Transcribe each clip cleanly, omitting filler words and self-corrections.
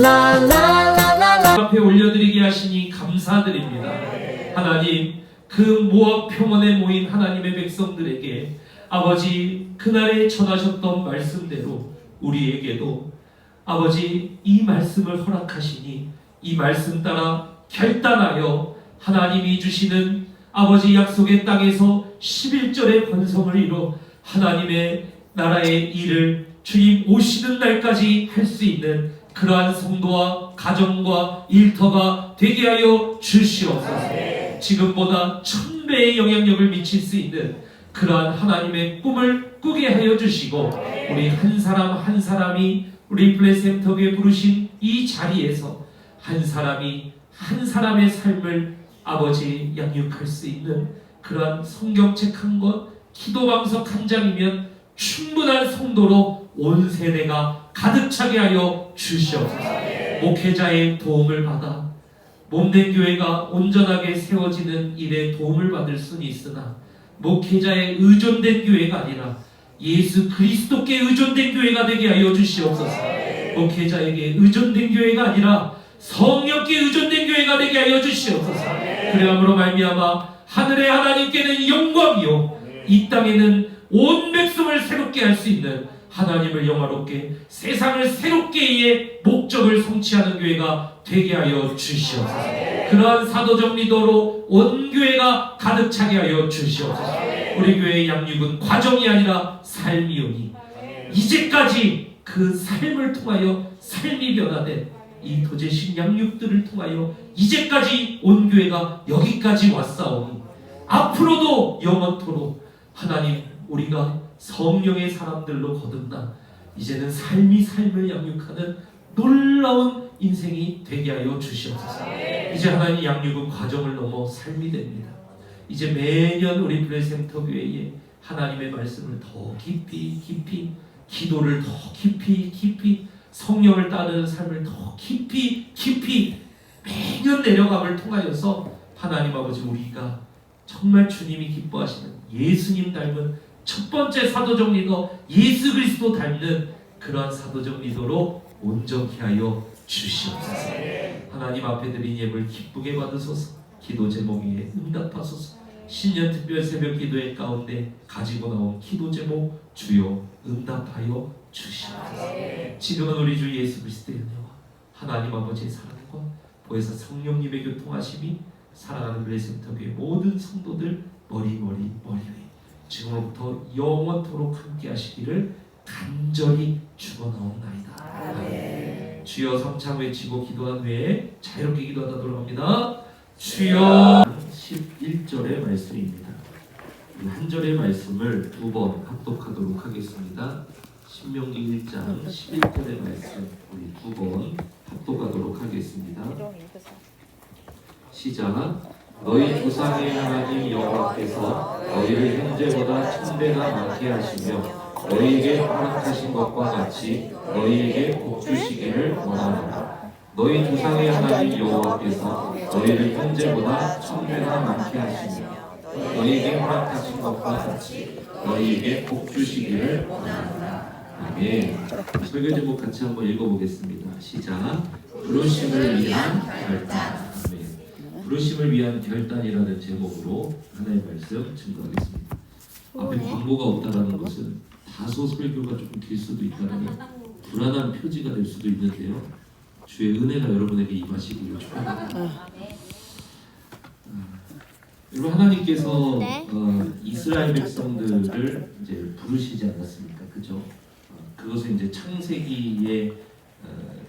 앞에 올려드리게 하시니 감사드립니다. 하나님, 그 모압 평원에 모인 하나님의 백성들에게 아버지 그날에 전하셨던 말씀대로 우리에게도 아버지 이 말씀을 허락하시니 이 말씀 따라 결단하여 하나님이 주시는 아버지 약속의 땅에서 11절의 번성을 이뤄 하나님의 나라의 일을 주님 오시는 날까지 할 수 있는 그러한 성도와 가정과 일터가 되게 하여 주시옵소서. 지금보다 1000배의 영향력을 미칠 수 있는 그러한 하나님의 꿈을 꾸게 하여 주시고 우리 한 사람 한 사람이 우리 블레스햄터교회 부르신 이 자리에서 한 사람이 한 사람의 삶을 아버지 양육할 수 있는 그러한 성경책 한 권, 기도방석 한 장이면 충분한 성도로 온 세대가 가득 차게 하여 주시옵소서. 목회자의 도움을 받아 몸된 교회가 온전하게 세워지는 일에 도움을 받을 수는 있으나 목회자의 의존된 교회가 아니라 예수 그리스도께 의존된 교회가 되게 하여 주시옵소서. 목회자에게 의존된 교회가 아니라 성령께 의존된 교회가 되게 하여 주시옵소서. 그래함으로 말미암아 하늘의 하나님께는 영광이요 이 땅에는 온 백성을 새롭게 할 수 있는 하나님을 영화롭게 세상을 새롭게의 목적을 성취하는 교회가 되게 하여 주시옵소서. 그러한 사도적 리더로 온 교회가 가득 차게 하여 주시옵소서. 우리 교회의 양육은 과정이 아니라 삶이오니 이제까지 그 삶을 통하여 삶이 변화된 이 도제식 양육들을 통하여 이제까지 온 교회가 여기까지 왔사오니 앞으로도 영원토록 하나님 우리가 성령의 사람들로 거듭나 이제는 삶이 삶을 양육하는 놀라운 인생이 되게 하여 주시옵소서. 이제 하나님 양육은 과정을 넘어 삶이 됩니다. 이제 매년 우리 블레스햄터 교회에 하나님의 말씀을 더 깊이 기도를 더 깊이 성령을 따르는 삶을 더 깊이 매년 내려감을 통하여서 하나님 아버지 우리가 정말 주님이 기뻐하시는 예수님 닮은 첫 번째 사도적 리더 예수 그리스도 닮는 그러한 사도적 리더로 온전케 하여 주시옵소서. 하나님 앞에 드린 예물 기쁘게 받으소서. 기도 제목에 응답하소서. 신년 특별 새벽 기도회 가운데 가지고 나온 기도 제목 주여 응답하여 주시옵소서. 지금은 우리 주 예수 그리스도의 은혜와 하나님 아버지의 사랑과 보혜사 성령님의 교통하심이 사랑하는 블레스햄터 교회 모든 성도들 머리 위에 지금부터 영원토록 함께 하시기를 간절히 축원하옵나이다. 아멘. 주여 삼창 외치고 기도한 후에 자유롭게 기도하다 돌아갑니다. 주여 11절의 말씀입니다. 한 절의 말씀을 두 번 합독하도록 하겠습니다. 신명기 1장 11절의 말씀 우리 두 번 합독하도록 하겠습니다. 시작. 너희 조상의 하나님 여호와께서 너희를 현재보다 1000배나 많게 하시며 너희에게 허락하신 것과 같이 너희에게 복 주시기를 원하노라. 너희 조상의 하나님 여호와께서 너희를 현재보다 1000배나 많게 하시며 너희에게 허락하신 것과 같이 너희에게 복 주시기를 원하노라. 아멘. 설교 제목 같이 한번 읽어보겠습니다. 시작. 부르심을 위한 결단. 부르심을 위한 결단이라는 제목으로 하나의 말씀 증거하겠습니다. 앞에 광고가 없다라는 것은 다소 설교가 조금 길 수도 있다는 불안한 표지가 될 수도 있는데요. 주의 은혜가 여러분에게 임하시기를 축원합니다. 여러분 하나님께서 이스라엘 백성들을 이제 부르시지 않았습니까? 그죠? 그것은 이제 창세기의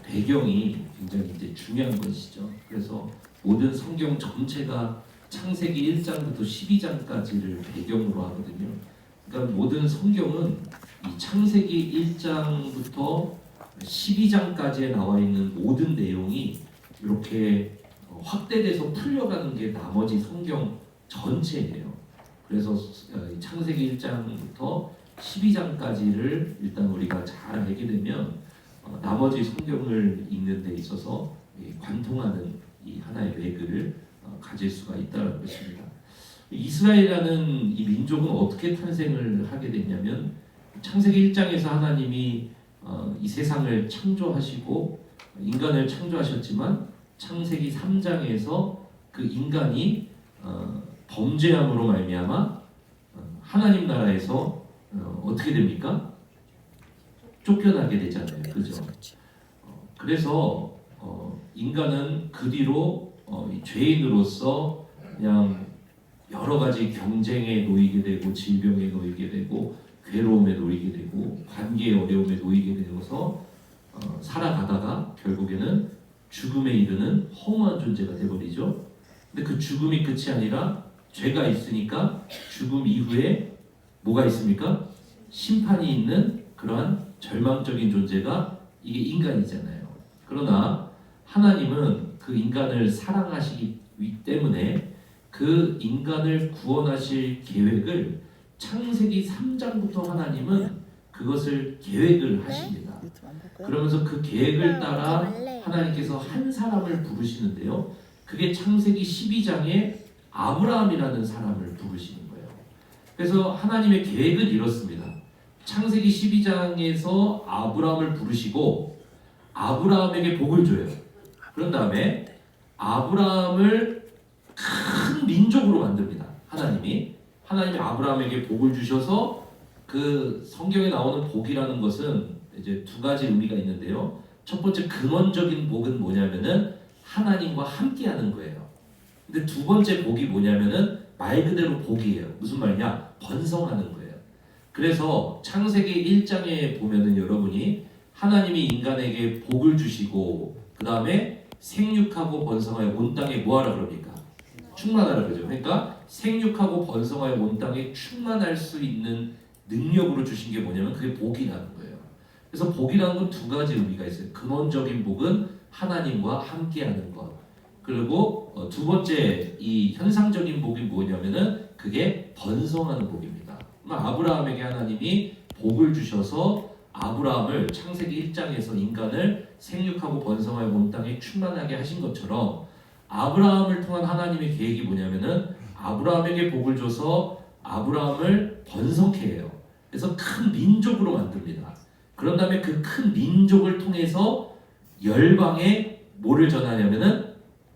배경이 굉장히 이제 중요한 것이죠. 그래서 모든 성경 전체가 창세기 1장부터 12장까지를 배경으로 하거든요. 그러니까 모든 성경은 이 창세기 1장부터 12장까지에 나와 있는 모든 내용이 이렇게 확대돼서 풀려가는 게 나머지 성경 전체예요. 그래서 창세기 1장부터 12장까지를 일단 우리가 잘 알게 되면 나머지 성경을 읽는 데 있어서 관통하는 이 하나의 맥을 가질 수가 있다는 것입니다. 이스라엘이라는 이 민족은 어떻게 탄생을 하게 됐냐면 창세기 1장에서 하나님이 이 세상을 창조하시고 인간을 창조하셨지만 창세기 3장에서 그 인간이 범죄함으로 말미암아 하나님 나라에서 어떻게 됩니까? 쫓겨나게 되잖아요. 그죠? 그래서 인간은 그 뒤로 죄인으로서 그냥 여러 가지 경쟁에 놓이게 되고 질병에 놓이게 되고 괴로움에 놓이게 되고 관계의 어려움에 놓이게 되어서 살아가다가 결국에는 죽음에 이르는 허무한 존재가 되어버리죠. 근데 그 죽음이 끝이 아니라 죄가 있으니까 죽음 이후에 뭐가 있습니까? 심판이 있는 그러한 절망적인 존재가 이게 인간이잖아요. 그러나 하나님은 그 인간을 사랑하시기 때문에 그 인간을 구원하실 계획을 창세기 3장부터 하나님은 그것을 계획을 하십니다. 그러면서 그 계획을 따라 하나님께서 한 사람을 부르시는데요. 그게 창세기 12장에 아브라함이라는 사람을 부르시는 거예요. 그래서 하나님의 계획은 이렇습니다. 창세기 12장에서 아브라함을 부르시고 아브라함에게 복을 줘요. 그런 다음에 아브라함을 큰 민족으로 만듭니다. 하나님이 아브라함에게 복을 주셔서 그 성경에 나오는 복이라는 것은 이제 두 가지 의미가 있는데요. 첫 번째 근원적인 복은 뭐냐면은 하나님과 함께하는 거예요. 근데 두 번째 복이 뭐냐면은 말 그대로 복이에요. 무슨 말이냐? 번성하는 거예요. 그래서 창세기 1장에 보면은 여러분이 하나님이 인간에게 복을 주시고 그 다음에 생육하고 번성하여 온 땅에 뭐하라 그럽니까? 충만하라 그러죠. 그러니까 생육하고 번성하여 온 땅에 충만할 수 있는 능력으로 주신 게 뭐냐면 그게 복이라는 거예요. 그래서 복이라는 건 두 가지 의미가 있어요. 근원적인 복은 하나님과 함께하는 것. 그리고 두 번째 이 현상적인 복이 뭐냐면은 그게 번성하는 복입니다. 아브라함에게 하나님이 복을 주셔서 아브라함을 창세기 1장에서 인간을 생육하고 번성하여 온 땅에 충만하게 하신 것처럼 아브라함을 통한 하나님의 계획이 뭐냐면은 아브라함에게 복을 줘서 아브라함을 번성케 해요. 그래서 큰 민족으로 만듭니다. 그런 다음에 그 큰 민족을 통해서 열방에 뭐를 전하냐면은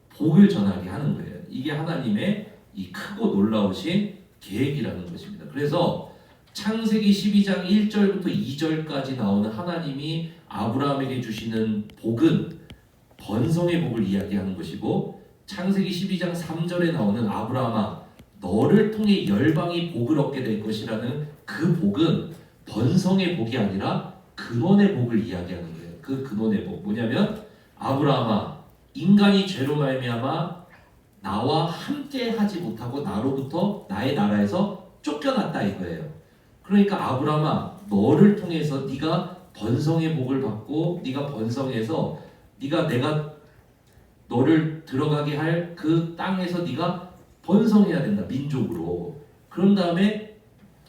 복을 전하게 하는 거예요. 이게 하나님의 이 크고 놀라우신 계획이라는 것입니다. 그래서 창세기 12장 1절부터 2절까지 나오는 하나님이 아브라함에게 주시는 복은 번성의 복을 이야기하는 것이고 창세기 12장 3절에 나오는 아브라함아 너를 통해 열방이 복을 얻게 될 것이라는 그 복은 번성의 복이 아니라 근원의 복을 이야기하는 거예요. 그 근원의 복 뭐냐면 아브라함아 인간이 죄로 말미암아 나와 함께 하지 못하고 나로부터 나의 나라에서 쫓겨났다 이거예요. 그러니까 아브라함아 너를 통해서 네가 번성의 복을 받고 네가 번성해서 내가 너를 들어가게 할 그 땅에서 네가 번성해야 된다. 민족으로. 그런 다음에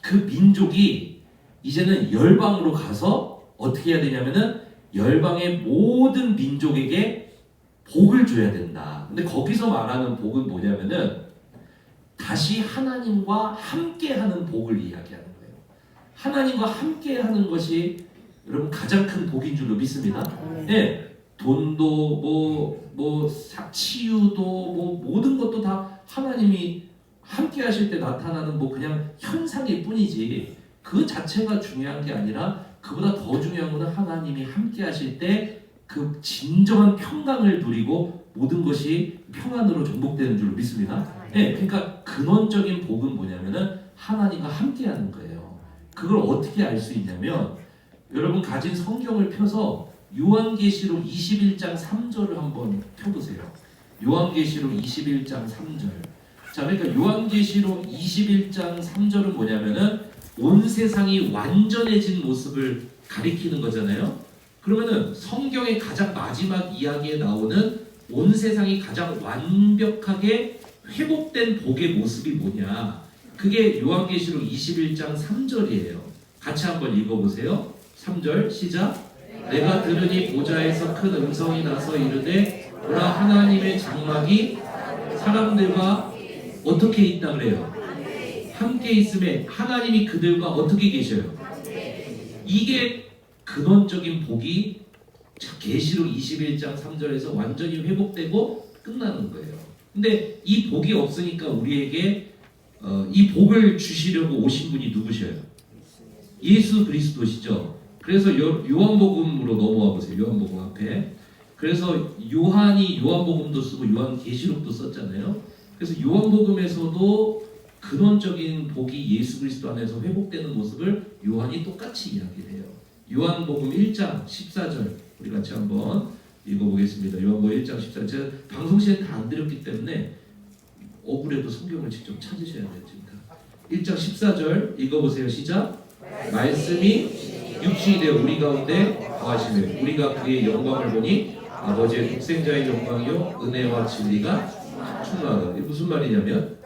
그 민족이 이제는 열방으로 가서 어떻게 해야 되냐면은 열방의 모든 민족에게 복을 줘야 된다. 근데 거기서 말하는 복은 뭐냐면은 다시 하나님과 함께하는 복을 이야기하는 거예요. 하나님과 함께하는 것이 여러분 가장 큰 복인 줄로 믿습니다. 네, 돈도 치유도 모든 것도 다 하나님이 함께하실 때 나타나는 그냥 현상일 뿐이지 그 자체가 중요한 게 아니라 그보다 더 중요한 것은 하나님이 함께하실 때 그 진정한 평강을 누리고 모든 것이 평안으로 정복되는 줄로 믿습니다. 네, 그러니까 근원적인 복은 뭐냐면은 하나님과 함께하는 거예요. 그걸 어떻게 알 수 있냐면 여러분 가진 성경을 펴서 요한계시록 21장 3절을 한번 펴보세요. 요한계시록 21장 3절. 자, 그러니까 요한계시록 21장 3절은 뭐냐면은 온 세상이 완전해진 모습을 가리키는 거잖아요. 그러면은 성경의 가장 마지막 이야기에 나오는 온 세상이 가장 완벽하게 회복된 복의 모습이 뭐냐? 그게 요한계시록 21장 3절이에요. 같이 한번 읽어보세요. 3절 시작. 내가 들으니 보좌에서 큰 음성이 나서 이르되 보라 하나님의 장막이 사람들과 어떻게 있다 그래요? 함께 있음에 하나님이 그들과 어떻게 계셔요? 이게 근원적인 복이 계시록 21장 3절에서 완전히 회복되고 끝나는 거예요. 근데 이 복이 없으니까 우리에게 이 복을 주시려고 오신 분이 누구셔요? 예수 그리스도시죠. 그래서 요한복음으로 넘어와 보세요. 요한복음 앞에. 그래서 요한이 요한복음도 쓰고 요한계시록도 썼잖아요. 그래서 요한복음에서도 근원적인 복이 예수 그리스도 안에서 회복되는 모습을 요한이 똑같이 이야기를 해요. 요한복음 1장 14절 우리 같이 한번 읽어보겠습니다. 요한복음 1장 14절. 제가 방송 시간에 다 안 드렸기 때문에 억울해도 성경을 직접 찾으셔야 됩니다. 1장 14절 읽어보세요. 시작. 말씀이 육신이 되어 우리 가운데 거하시며 우리가 그의 영광을 보니 아버지의 독생자의 영광이요 은혜와 진리가 충만하다. 이게 무슨 말이냐면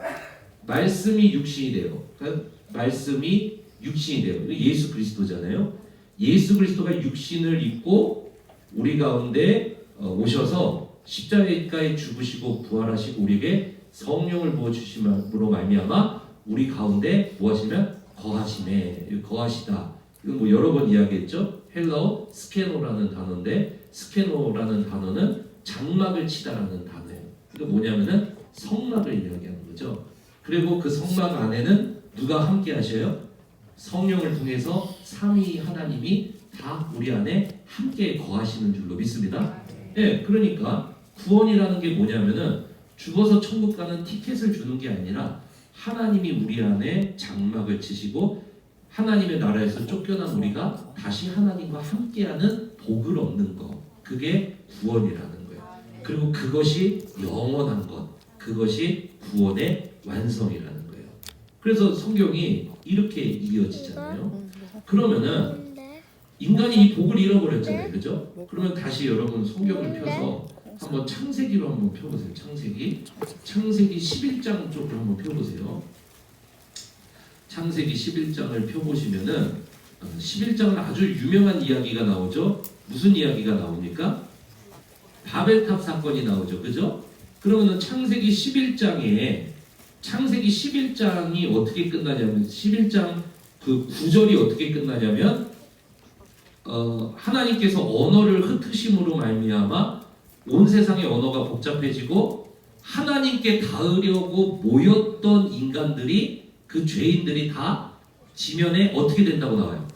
말씀이 육신이 돼요. 그러니까 말씀이 육신이 돼요. 예수 그리스도잖아요. 예수 그리스도가 육신을 입고 우리 가운데 오셔서 십자가에 죽으시고 부활하시고 우리에게 성령을 부어주심으로 말미암아 우리 가운데 무엇이면 거하시네. 거하시다. 이건 뭐 여러 번 이야기했죠. 헬라어 스케노라는 단어인데 스케노라는 단어는 장막을 치다라는 단어예요. 이거 뭐냐면은 성막을 이야기하는 거죠. 그리고 그 성막 안에는 누가 함께 하셔요? 성령을 통해서 삼위 하나님이 다 우리 안에 함께 거하시는 줄로 믿습니다. 예, 그러니까 구원이라는 게 뭐냐면은 죽어서 천국 가는 티켓을 주는 게 아니라 하나님이 우리 안에 장막을 치시고 하나님의 나라에서 쫓겨난 우리가 다시 하나님과 함께하는 복을 얻는 것. 그게 구원이라는 거예요. 그리고 그것이 영원한 것. 그것이 구원의 완성이라는 거예요. 그래서 성경이 이렇게 이어지잖아요. 그러면은 인간이 이 복을 잃어버렸잖아요. 그죠? 그러면 다시 여러분 성경을 펴서 한번 창세기로 한번 펴보세요. 창세기 11장 쪽으로 한번 펴보세요. 창세기 11장을 펴보시면은 11장은 아주 유명한 이야기가 나오죠. 무슨 이야기가 나옵니까? 바벨탑 사건이 나오죠. 그죠? 그러면은 창세기 11장이 어떻게 끝나냐면 11장 그 9절이 어떻게 끝나냐면 하나님께서 언어를 흩으심으로 말미암아 온 세상의 언어가 복잡해지고 하나님께 닿으려고 모였던 인간들이 그 죄인들이 다 지면에 어떻게 된다고 나와요?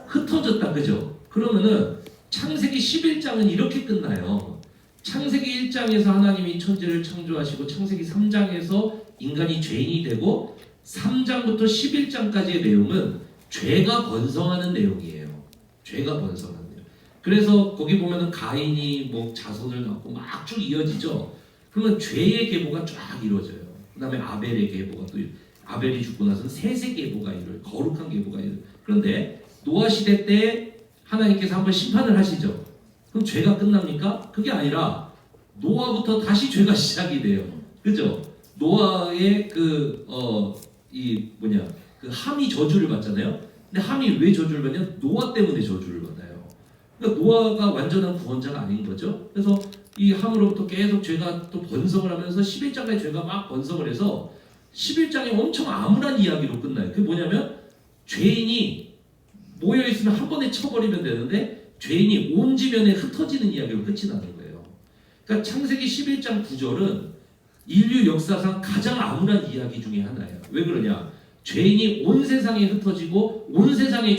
흩어졌다. 그죠? 그러면은 창세기 11장은 이렇게 끝나요. 창세기 1장에서 하나님이 천지를 창조하시고 창세기 3장에서 인간이 죄인이 되고 3장부터 11장까지의 내용은 죄가 번성하는 내용이에요. 죄가 번성하는 내용. 그래서 거기 보면은 가인이 뭐 자손을 갖고 막 쭉 이어지죠. 그러면 죄의 계보가 쫙 이루어져요. 그 다음에 아벨의 계보가 또 아벨이 죽고 나서는 셋의 계보가 이루어요. 거룩한 계보가 이루어요. 그런데 노아 시대 때 하나님께서 한번 심판을 하시죠. 그럼 죄가 끝납니까? 그게 아니라 노아부터 다시 죄가 시작이 돼요. 그죠? 노아의 그 함이 저주를 받잖아요. 근데 함이 왜 저주를 받냐? 노아 때문에 저주를 받아요. 그러니까 노아가 완전한 구원자가 아닌 거죠. 그래서 이 함으로부터 계속 죄가 또 번성을 하면서 11장까지 죄가 막 번성을 해서 11장에 엄청 암울한 이야기로 끝나요. 그게 뭐냐면 죄인이 모여있으면 한 번에 쳐버리면 되는데 죄인이 온 지면에 흩어지는 이야기로 끝이 나는 거예요. 그러니까 창세기 11장 9절은 인류 역사상 가장 암울한 이야기 중에 하나예요. 왜 그러냐? 죄인이 온 세상에 흩어지고 온 세상의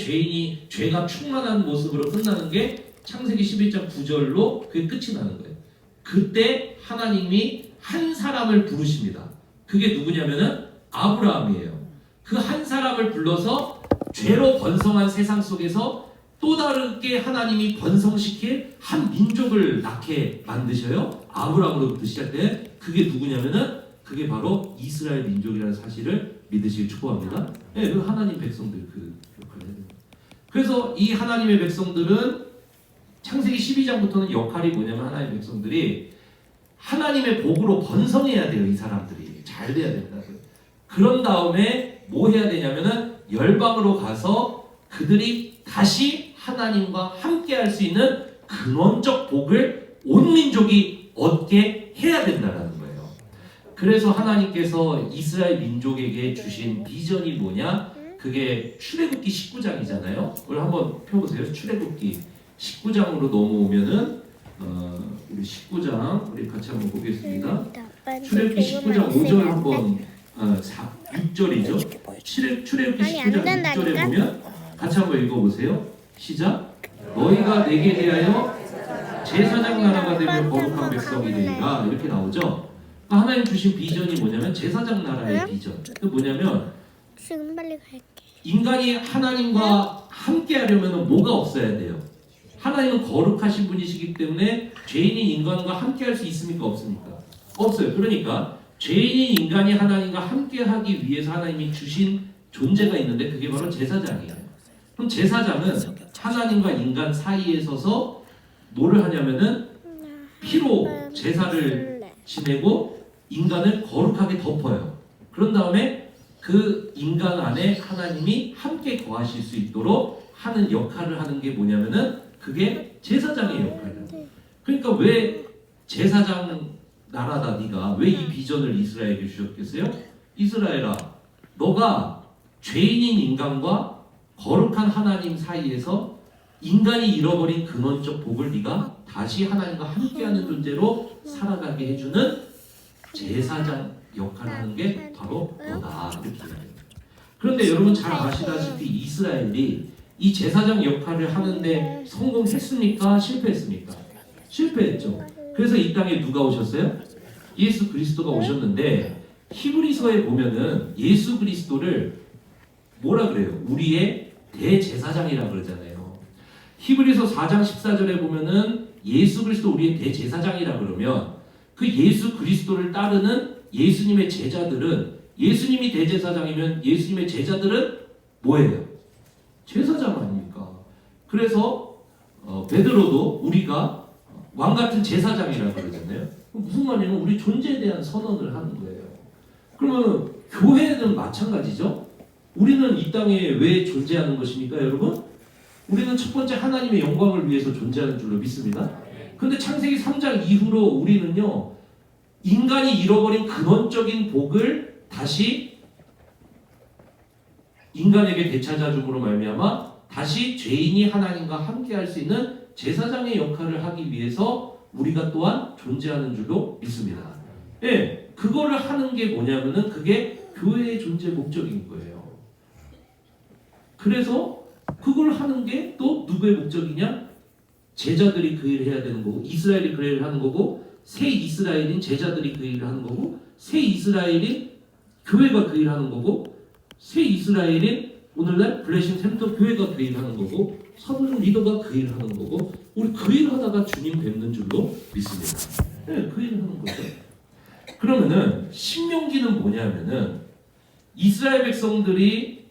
죄가 충만한 모습으로 끝나는 게 창세기 11장 9절로 그게 끝이 나는 거예요. 그때 하나님이 한 사람을 부르십니다. 그게 누구냐면은 아브라함이에요. 그 한 사람을 불러서 죄로 번성한 세상 속에서 또 다르게 하나님이 번성시킬 한 민족을 낳게 만드셔요. 아브라함으로부터 시작된 그게 누구냐면은 그게 바로 이스라엘 민족이라는 사실을 믿으시길 축복합니다. 네, 그 하나님 백성들 그 역할을 해요. 그래서 이 하나님의 백성들은 창세기 12장부터는 역할이 뭐냐면 하나님의 백성들이 하나님의 복으로 번성해야 돼요. 이 사람들이 잘 돼야 된다고요. 그런 다음에 뭐 해야 되냐면은 열방으로 가서 그들이 다시 하나님과 함께할 수 있는 근원적 복을 온 민족이 얻게 해야 된다라는 거예요. 그래서 하나님께서 이스라엘 민족에게 주신 비전이 뭐냐? 그게 출애굽기 19장이잖아요. 오늘 한번 펴보세요. 출애굽기 19장으로 넘어오면은 우리 19장 우리 같이 한번 보겠습니다. 출애굽기 19장 5절 한번 6절이죠. 출애굽기 19장 6절에 보면 같이 한번 읽어보세요. 시작. 너희가 내게 대하여 제사장 나라가 되며 거룩한 백성이 되리라 이렇게 나오죠. 하나님 주신 비전이 뭐냐면 제사장 나라의 비전. 그 뭐냐면 지금 빨리 갈게. 인간이 하나님과 함께 하려면 뭐가 없어야 돼요? 하나님은 거룩하신 분이시기 때문에 죄인인 인간과 함께 할 수 있습니까? 없습니까? 없어요. 그러니까 죄인인 인간이 하나님과 함께 하기 위해서 하나님이 주신 존재가 있는데 그게 바로 제사장이에요. 그럼 제사장은 하나님과 인간 사이에 서서 뭐를 하냐면은 피로 제사를 지내고 인간을 거룩하게 덮어요. 그런 다음에 그 인간 안에 하나님이 함께 거하실 수 있도록 하는 역할을 하는 게 뭐냐면은 그게 제사장의 역할이에요. 그러니까 왜 제사장 나라다 네가 왜 이 비전을 이스라엘에게 주셨겠어요? 이스라엘아, 너가 죄인인 인간과 거룩한 하나님 사이에서 인간이 잃어버린 근원적 복을 네가 다시 하나님과 함께하는 존재로 살아가게 해주는 제사장 역할을 하는 게 바로 너다 이렇게 얘기해요. 그런데 여러분 잘 아시다시피 이스라엘이 이 제사장 역할을 하는데 성공했습니까? 실패했습니까? 실패했죠. 그래서 이 땅에 누가 오셨어요? 예수 그리스도가 오셨는데 히브리서에 보면은 예수 그리스도를 뭐라 그래요? 우리의 대제사장이라 그러잖아요. 히브리서 4장 14절에 보면은 예수 그리스도 우리의 대제사장이라 그러면 그 예수 그리스도를 따르는 예수님의 제자들은 예수님이 대제사장이면 예수님의 제자들은 뭐예요? 제사장 아닙니까? 그래서 베드로도 우리가 왕 같은 제사장이라고 그러잖아요. 무슨 말이냐면 우리 존재에 대한 선언을 하는 거예요. 그러면 교회는 마찬가지죠. 우리는 이 땅에 왜 존재하는 것입니까, 여러분? 우리는 첫 번째 하나님의 영광을 위해서 존재하는 줄로 믿습니다. 근데 창세기 3장 이후로 우리는요, 인간이 잃어버린 근원적인 복을 다시 인간에게 되찾아줌으로 말미암아 다시 죄인이 하나님과 함께할 수 있는 제사장의 역할을 하기 위해서 우리가 또한 존재하는 줄로 믿습니다. 예, 그거를 하는 게 뭐냐면은 그게 교회의 존재 목적인 거예요. 그래서 그걸 하는 게 또 누구의 목적이냐? 제자들이 그 일을 해야 되는 거고 이스라엘이 그 일을 하는 거고 새 이스라엘인 제자들이 그 일을 하는 거고 새 이스라엘인 교회가 그 일을 하는 거고 새 이스라엘인 오늘날 블레싱 센터 교회가 그 일을 하는 거고 서브는 리더가 그 일을 하는 거고 우리 그 일을 하다가 주님 뵙는 줄로 믿습니다. 네, 그 일을 하는 거죠. 그러면은 신명기는 뭐냐면은 이스라엘 백성들이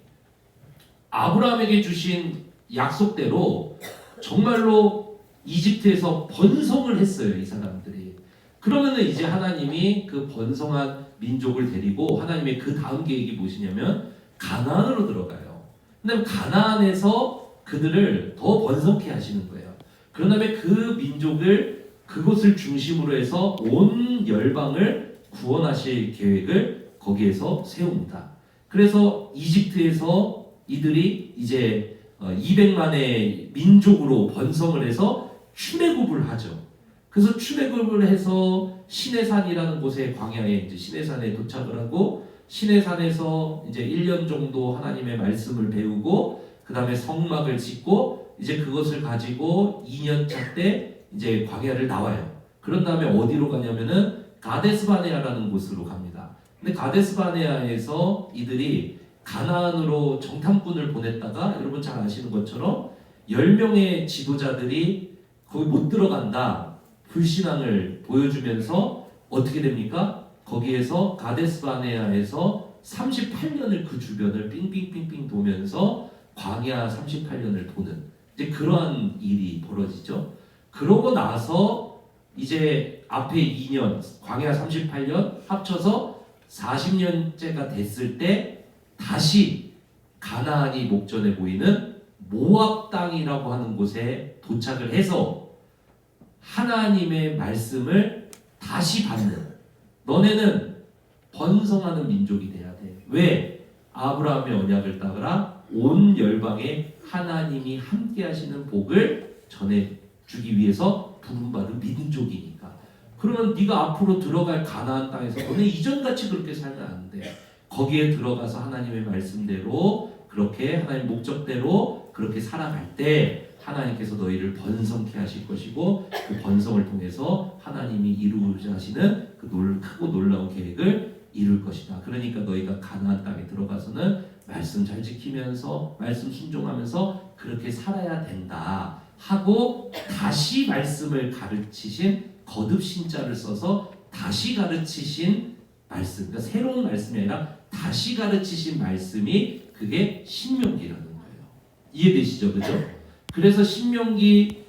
아브라함에게 주신 약속대로 정말로 이집트에서 번성을 했어요, 이 사람들이. 그러면은 이제 하나님이 그 번성한 민족을 데리고 하나님의 그 다음 계획이 무엇이냐면 가나안으로 들어가요. 근데 가나안에서 그들을 더 번성케 하시는 거예요. 그런 다음에 그 민족을 그곳을 중심으로 해서 온 열방을 구원하실 계획을 거기에서 세웁니다. 그래서 이집트에서 이들이 이제 200만의 민족으로 번성을 해서 출애굽을 하죠. 그래서 출애굽을 해서 시내산이라는 곳에 광야에 이제 시내산에 도착을 하고 시내산에서 이제 1년 정도 하나님의 말씀을 배우고 그 다음에 성막을 짓고 이제 그것을 가지고 2년차 때 이제 광야를 나와요. 그런 다음에 어디로 가냐면은 가데스바네아라는 곳으로 갑니다. 근데 가데스바네아에서 이들이 가나안으로 정탐꾼을 보냈다가 여러분 잘 아시는 것처럼 10명의 지도자들이 거기 못 들어간다. 불신앙을 보여주면서 어떻게 됩니까? 거기에서 가데스바네아에서 38년을 그 주변을 삥삥삥삥 도면서 광야 38년을 도는 이제 그러한 일이 벌어지죠. 그러고 나서 이제 앞에 2년 광야 38년 합쳐서 40년째가 됐을 때 다시 가나안이 목전에 보이는 모압 땅이라고 하는 곳에 도착을 해서 하나님의 말씀을 다시 받는 너네는 번성하는 민족이 돼야 돼. 왜? 아브라함의 언약을 따라 온 열방에 하나님이 함께 하시는 복을 전해주기 위해서 부름받은 민족이니까. 그러면 네가 앞으로 들어갈 가나안 땅에서 너네 이전같이 그렇게 살면 안 돼. 거기에 들어가서 하나님의 말씀대로 그렇게 하나님 목적대로 그렇게 살아갈 때 하나님께서 너희를 번성케 하실 것이고 그 번성을 통해서 하나님이 이루고자 하시는 그 크고 놀라운 계획을 이룰 것이다. 그러니까 너희가 가나안 땅에 들어가서는 말씀 잘 지키면서 말씀 순종하면서 그렇게 살아야 된다 하고 다시 말씀을 가르치신 거듭 신자를 써서 다시 가르치신 말씀, 그러니까 새로운 말씀이 아니라 다시 가르치신 말씀이 그게 신명기라는 거예요. 이해되시죠? 그죠? 그래서 신명기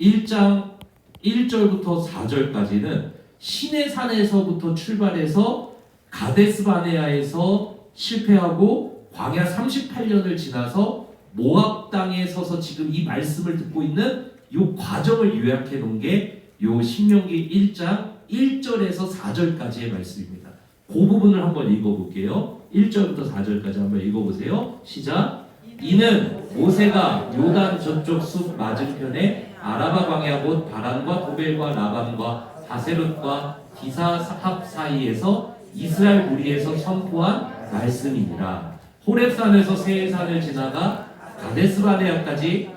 1장 1절부터 4절까지는 시내산에서부터 출발해서 가데스바네아에서 실패하고 광야 38년을 지나서 모압 땅에 서서 지금 이 말씀을 듣고 있는 이 과정을 요약해 놓은 게 요 신명기 1장 1절에서 4절까지의 말씀입니다. 그 부분을 한번 읽어볼게요. 1절부터 4절까지 한번 읽어보세요. 시작. 이는 모세가 요단 저쪽 숲 맞은편에 아라바 광야 곧 바란과 도벨과 라반과 하세롯과 디사합 사이에서 이스라엘 무리에서 선포한 말씀이니라. 호렙산에서 세산을 지나가 가데스바네아까지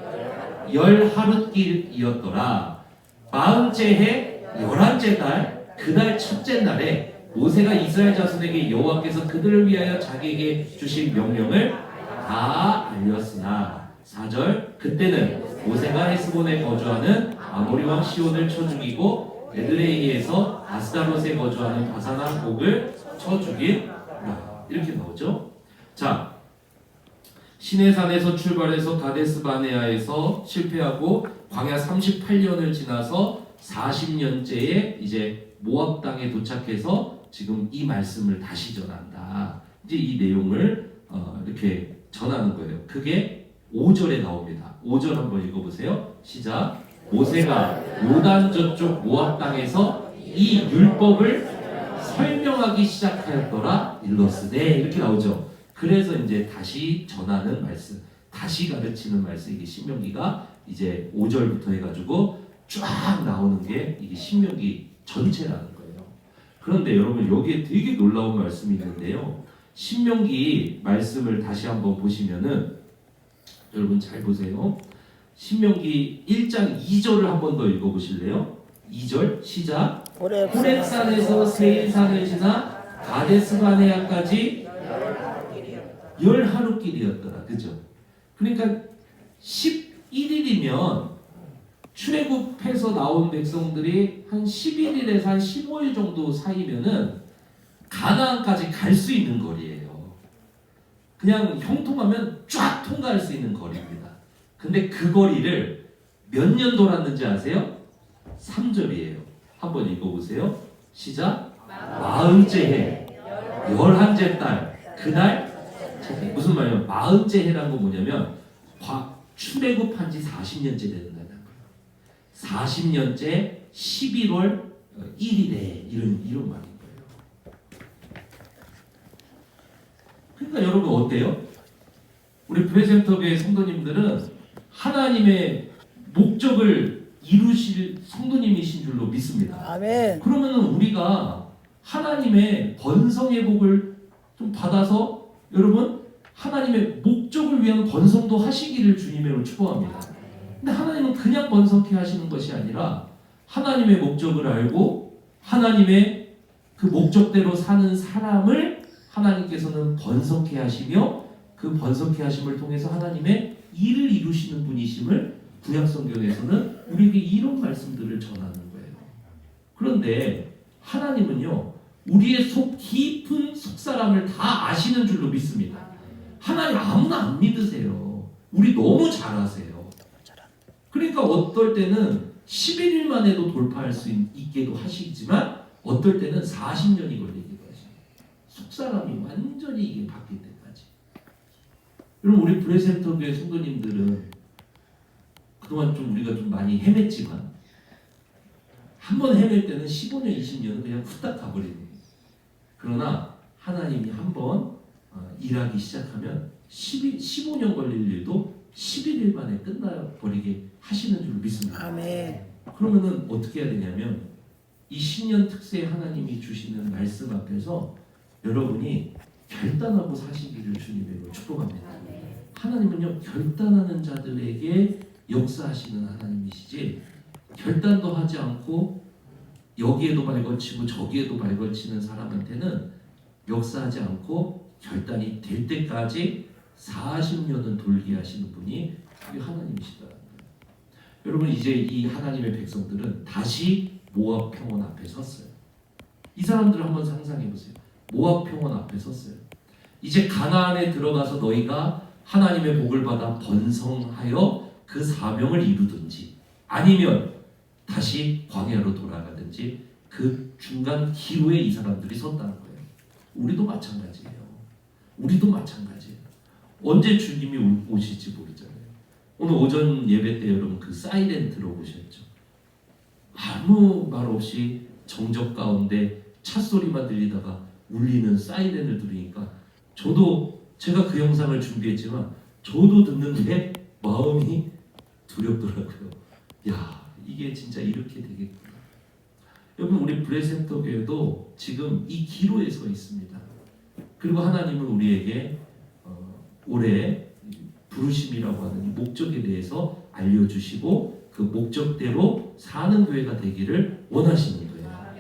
10하룻길이었더라. 40째 해 11째 달 그달 첫째 날에 모세가 이스라엘 자손에게 여호와께서 그들을 위하여 자기에게 주신 명령을 다 알렸으나 4절 그때는 모세가 헤스본에 거주하는 아모리 왕 시온을 쳐 죽이고 에드레이에서 아스다롯에 거주하는 바산한 옥을 쳐 죽이라. 이렇게 나오죠. 자, 시내산에서 출발해서 가데스바네아에서 실패하고 광야 38년을 지나서 40년째에 이제 모압 땅에 도착해서 지금 이 말씀을 다시 전한다. 이제 이 내용을 이렇게 전하는 거예요. 그게 5절에 나옵니다. 5절 한번 읽어보세요. 시작. 모세가 요단 저쪽 모압 땅에서 이 율법을 설명하기 시작하였더라 일러스되 이렇게 나오죠. 그래서 이제 다시 전하는 말씀, 다시 가르치는 말씀, 이게 신명기가 이제 5절부터 해가지고 쫙 나오는 게 이게 신명기 전체라는 거예요. 그런데 여러분 여기에 되게 놀라운 말씀이 있는데요. 신명기 말씀을 다시 한번 보시면은 여러분 잘 보세요. 신명기 1장 2절을 한번 더 읽어보실래요? 2절 시작. 호렙산에서 세일산을 지나 가데스바네아까지 10하룻길이었더라. 그죠? 그러니까 11일이면 출애굽해서 나온 백성들이 한 11일에서 한 15일 정도 사이면은 가나안까지 갈 수 있는 거리예요. 그냥 형통하면 쫙 통과할 수 있는 거리입니다. 근데 그 거리를 몇 년 돌았는지 아세요? 3절이에요. 한번 읽어보세요. 시작. 40째 해 11째 달 그날 무슨 말이에요? 40째 해라는 건 뭐냐면 출애굽한 지 40년째 된다는 거예요. 40년째 11월 1일에 이런 말인 거예요. 그러니까 여러분 어때요? 우리 프레젠터교회 성도님들은 하나님의 목적을 이루실 성도님이신 줄로 믿습니다. 아멘. 그러면은 우리가 하나님의 번성의 복을 좀 받아서 여러분 하나님의 목적을 위한 번성도 하시기를 주님으로 축복합니다. 근데 하나님은 그냥 번성케 하시는 것이 아니라 하나님의 목적을 알고 하나님의 그 목적대로 사는 사람을 하나님께서는 번성케 하시며 그 번성케 하심을 통해서 하나님의 일을 이루시는 분이심을 구약성경에서는 우리에게 이런 말씀들을 전하는 거예요. 그런데 하나님은요 우리의 속 깊은 속사람을 다 아시는 줄로 믿습니다. 하나님 아무나 안 믿으세요. 우리 너무 잘 아세요. 그러니까 어떨 때는 11일 만에도 돌파할 수 있게도 하시지만 어떨 때는 40년이 걸리기도 하시고 속사람이 완전히 이게 바뀔 때까지. 여러분 우리 브레센터교회 성도님들은 그동안 좀 우리가 좀 많이 헤맸지만 한 번 헤맬 때는 15년, 20년은 그냥 후딱 가버리는 거예요. 그러나 하나님이 한번 일하기 시작하면 15년 걸릴 일도 11일 만에 끝나버리게 하시는 줄 믿습니다. 아멘. 그러면은 어떻게 해야 되냐면 이 신년 특세 하나님이 주시는 말씀 앞에서 여러분이 결단하고 사시기를 주님으로 축복합니다. 하나님은요 결단하는 자들에게 역사하시는 하나님이시지 결단도 하지 않고 여기에도 발걸치고 저기에도 발걸치는 사람한테는 역사하지 않고 결단이 될 때까지 40년은 돌게 하시는 분이 우리 하나님이시다. 여러분 이제 이 하나님의 백성들은 다시 모압 평원 앞에 섰어요. 이 사람들을 한번 상상해 보세요. 모압 평원 앞에 섰어요. 이제 가나안에 들어가서 너희가 하나님의 복을 받아 번성하여 그 사명을 이루든지 아니면 다시 광야로 돌아가든지 그 중간 기로에 이 사람들이 섰다는 거예요. 우리도 마찬가지예요. 우리도 마찬가지예요. 언제 주님이 오실지 모르잖아요. 오늘 오전 예배 때 여러분 그 사이렌 들어보셨죠? 아무 말 없이 정적 가운데 차 소리만 들리다가 울리는 사이렌을 들으니까 제가 그 영상을 준비했지만 저도 듣는데 마음이 두렵더라고요. 야, 이게 진짜 이렇게 되겠구나. 여러분 우리 브레센터 교회도 지금 이 기로에 서 있습니다. 그리고 하나님은 우리에게 올해 부르심이라고 하는 이 목적에 대해서 알려주시고 그 목적대로 사는 교회가 되기를 원하시는 거예요.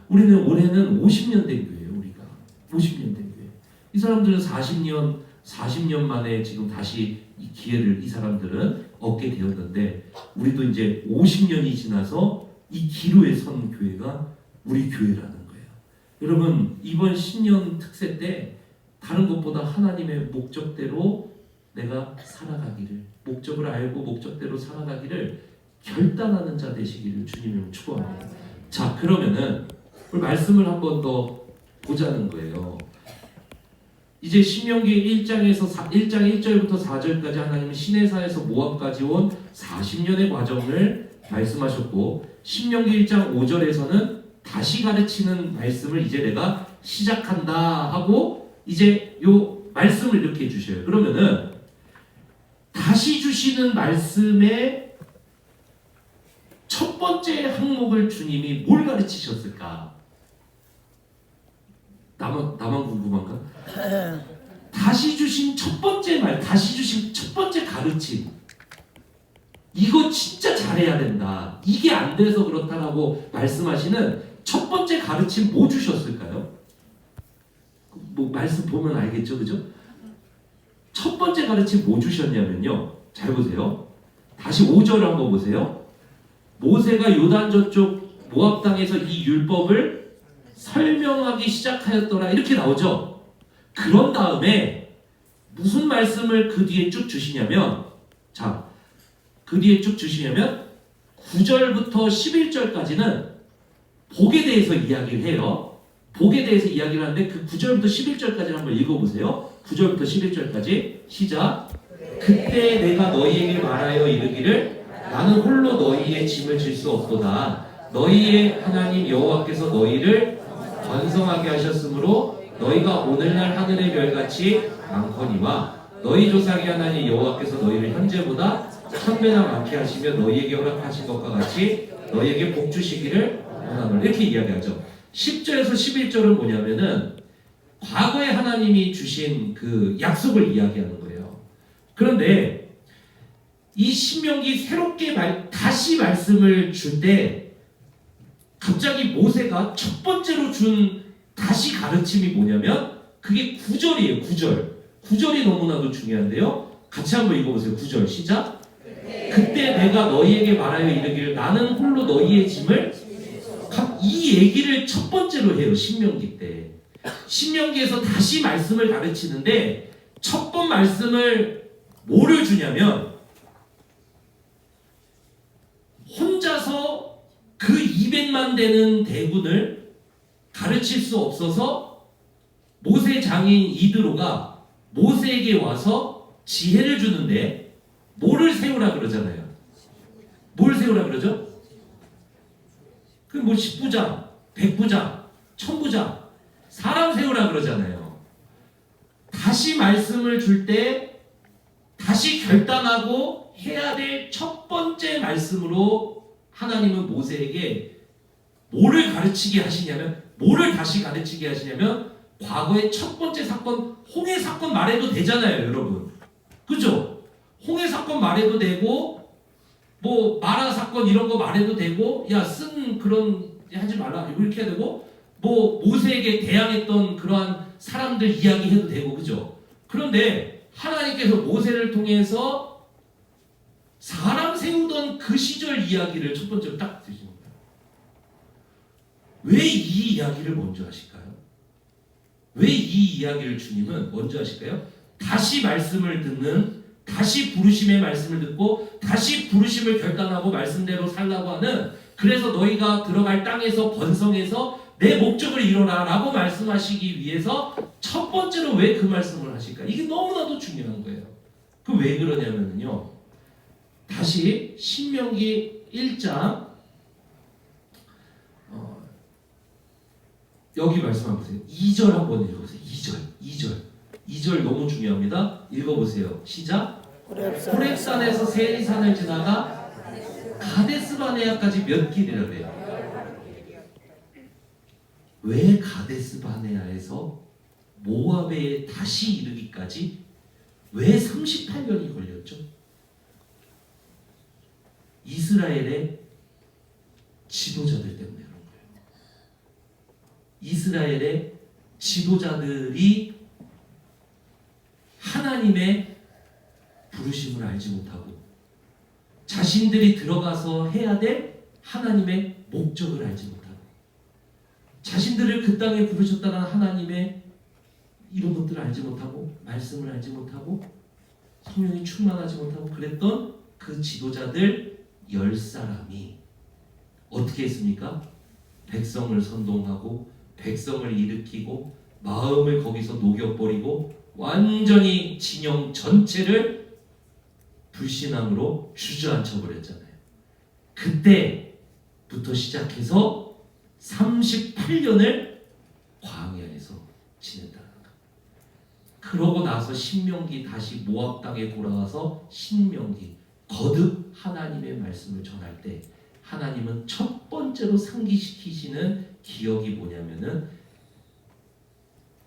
우리는 올해는 50년 된 교회예요. 우리가 50년 된 교회. 이 사람들은 40년 만에 지금 다시 이 기회를 이 사람들은 얻게 되었는데 우리도 이제 50년이 지나서 이 기로에 선 교회가 우리 교회라는 거예요. 여러분 이번 신년 특세 때 다른 것보다 하나님의 목적대로 내가 살아가기를 목적을 알고 목적대로 살아가기를 결단하는 자 되시기를 주님을 축복합니다. 자 그러면은 우리 말씀을 한 번 더 보자는 거예요. 이제 신명기 1장에서 1장 1절부터 4절까지 하나님은 시내사에서 모압까지 온 40년의 과정을 말씀하셨고 신명기 1장 5절에서는 다시 가르치는 말씀을 이제 내가 시작한다 하고 이제 요 말씀을 이렇게 주셔요. 그러면은 다시 주시는 말씀의 첫 번째 항목을 주님이 뭘 가르치셨을까? 나만 궁금한가? 다시 주신 첫 번째 말, 다시 주신 첫 번째 가르침. 이거 진짜 잘해야 된다. 이게 안 돼서 그렇다라고 말씀하시는 첫 번째 가르침 뭐 주셨을까요? 뭐 말씀 보면 알겠죠, 그죠? 첫 번째 가르침 뭐 주셨냐면요. 잘 보세요. 다시 5절을 한번 보세요. 모세가 요단 저쪽 모압 땅에서 이 율법을 설명하기 시작하였더라 이렇게 나오죠. 그런 다음에 무슨 말씀을 그 뒤에 쭉 주시냐면 자, 그 뒤에 쭉 주시냐면 9절부터 11절까지는 복에 대해서 이야기를 해요. 복에 대해서 이야기를 하는데 그 9절부터 11절까지 한번 읽어보세요. 9절부터 11절까지 시작. 그때 내가 너희에게 말하여 이르기를 나는 홀로 너희의 짐을 질 수 없도다. 너희의 하나님 여호와께서 너희를 번성하게 하셨으므로 너희가 오늘날 하늘의 별같이 많거니와 너희 조상의 하나님 여호와께서 너희를 현재보다 1000배나 많게 하시며 너희에게 허락하신 것과 같이 너희에게 복 주시기를 원하노라. 이렇게 이야기하죠. 10절에서 11절은 뭐냐면은 과거에 하나님이 주신 그 약속을 이야기하는 거예요. 그런데 이 신명기 새롭게 다시 말씀을 줄 때 갑자기 모세가 첫 번째로 준 다시 가르침이 뭐냐면 그게 9절이에요. 9절이 너무나도 중요한데요. 같이 한번 읽어보세요. 9절 시작. 그때 내가 너희에게 말하여 이르기를 나는 홀로 너희의 짐을 이 얘기를 첫 번째로 해요. 신명기 때. 신명기에서 다시 말씀을 가르치는데 첫 번 말씀을 뭐를 주냐면 혼자서 그 200만 되는 대군을 가르칠 수 없어서 모세 장인 이드로가 모세에게 와서 지혜를 주는데 뭐를 세우라 그러잖아요. 뭘 세우라 그러죠? 그 뭐 10부장, 100부장, 1000부장 사람 세우라 그러잖아요. 다시 말씀을 줄 때 다시 결단하고 해야 될 첫 번째 말씀으로 하나님은 모세에게 뭐를 가르치게 하시냐면, 뭐를 다시 가르치게 하시냐면, 과거의 첫 번째 사건, 홍해 사건 말해도 되잖아요, 여러분. 그죠? 홍해 사건 말해도 되고, 뭐 마라 사건 이런 거 말해도 되고, 야 쓴 그런 하지 말라 이렇게 해야 되고, 뭐 모세에게 대항했던 그러한 사람들 이야기해도 되고, 그죠? 그런데 하나님께서 모세를 통해서 사람 세우던 그 시절 이야기를 첫 번째로 딱 드시는 거예요. 왜 이 이야기를 먼저 하실까요? 왜 이 이야기를 주님은 먼저 하실까요? 다시 말씀을 듣는, 다시 부르심의 말씀을 듣고 다시 부르심을 결단하고 말씀대로 살라고 하는, 그래서 너희가 들어갈 땅에서 번성해서 내 목적을 이뤄라 라고 말씀하시기 위해서 첫 번째로 왜 그 말씀을 하실까? 이게 너무나도 중요한 거예요. 그 왜 그러냐면요, 다시 신명기 1장 여기 말씀 한번 보세요. 2절 한번 읽어보세요. 2절 너무 중요합니다. 읽어보세요. 시작. 호렙산에서 세리산을 지나가 가데스바네아까지 몇 길이라 그래요? 왜 가데스바네아에서 모압에 다시 이르기까지 왜 38년이 걸렸죠? 이스라엘의 지도자들 때문에 그런 거예요. 이스라엘의 지도자들이 하나님의 부르심을 알지 못하고 자신들이 들어가서 해야 될 하나님의 목적을 알지 못하고 자신들을 그 땅에 부르셨다는 하나님의 이런 것들을 알지 못하고 말씀을 알지 못하고 성령이 충만하지 못하고 그랬던 그 지도자들 10사람이 어떻게 했습니까? 백성을 선동하고 백성을 일으키고 마음을 거기서 녹여버리고 완전히 진영 전체를 불신앙으로 주저앉혀 버렸잖아요. 그때부터 시작해서 38년을 광야에서 지낸다는 거예요. 그러고 나서 신명기 다시 모압 땅에 돌아와서 신명기 거듭 하나님의 말씀을 전할 때 하나님은 첫 번째로 상기시키시는 기억이 뭐냐면은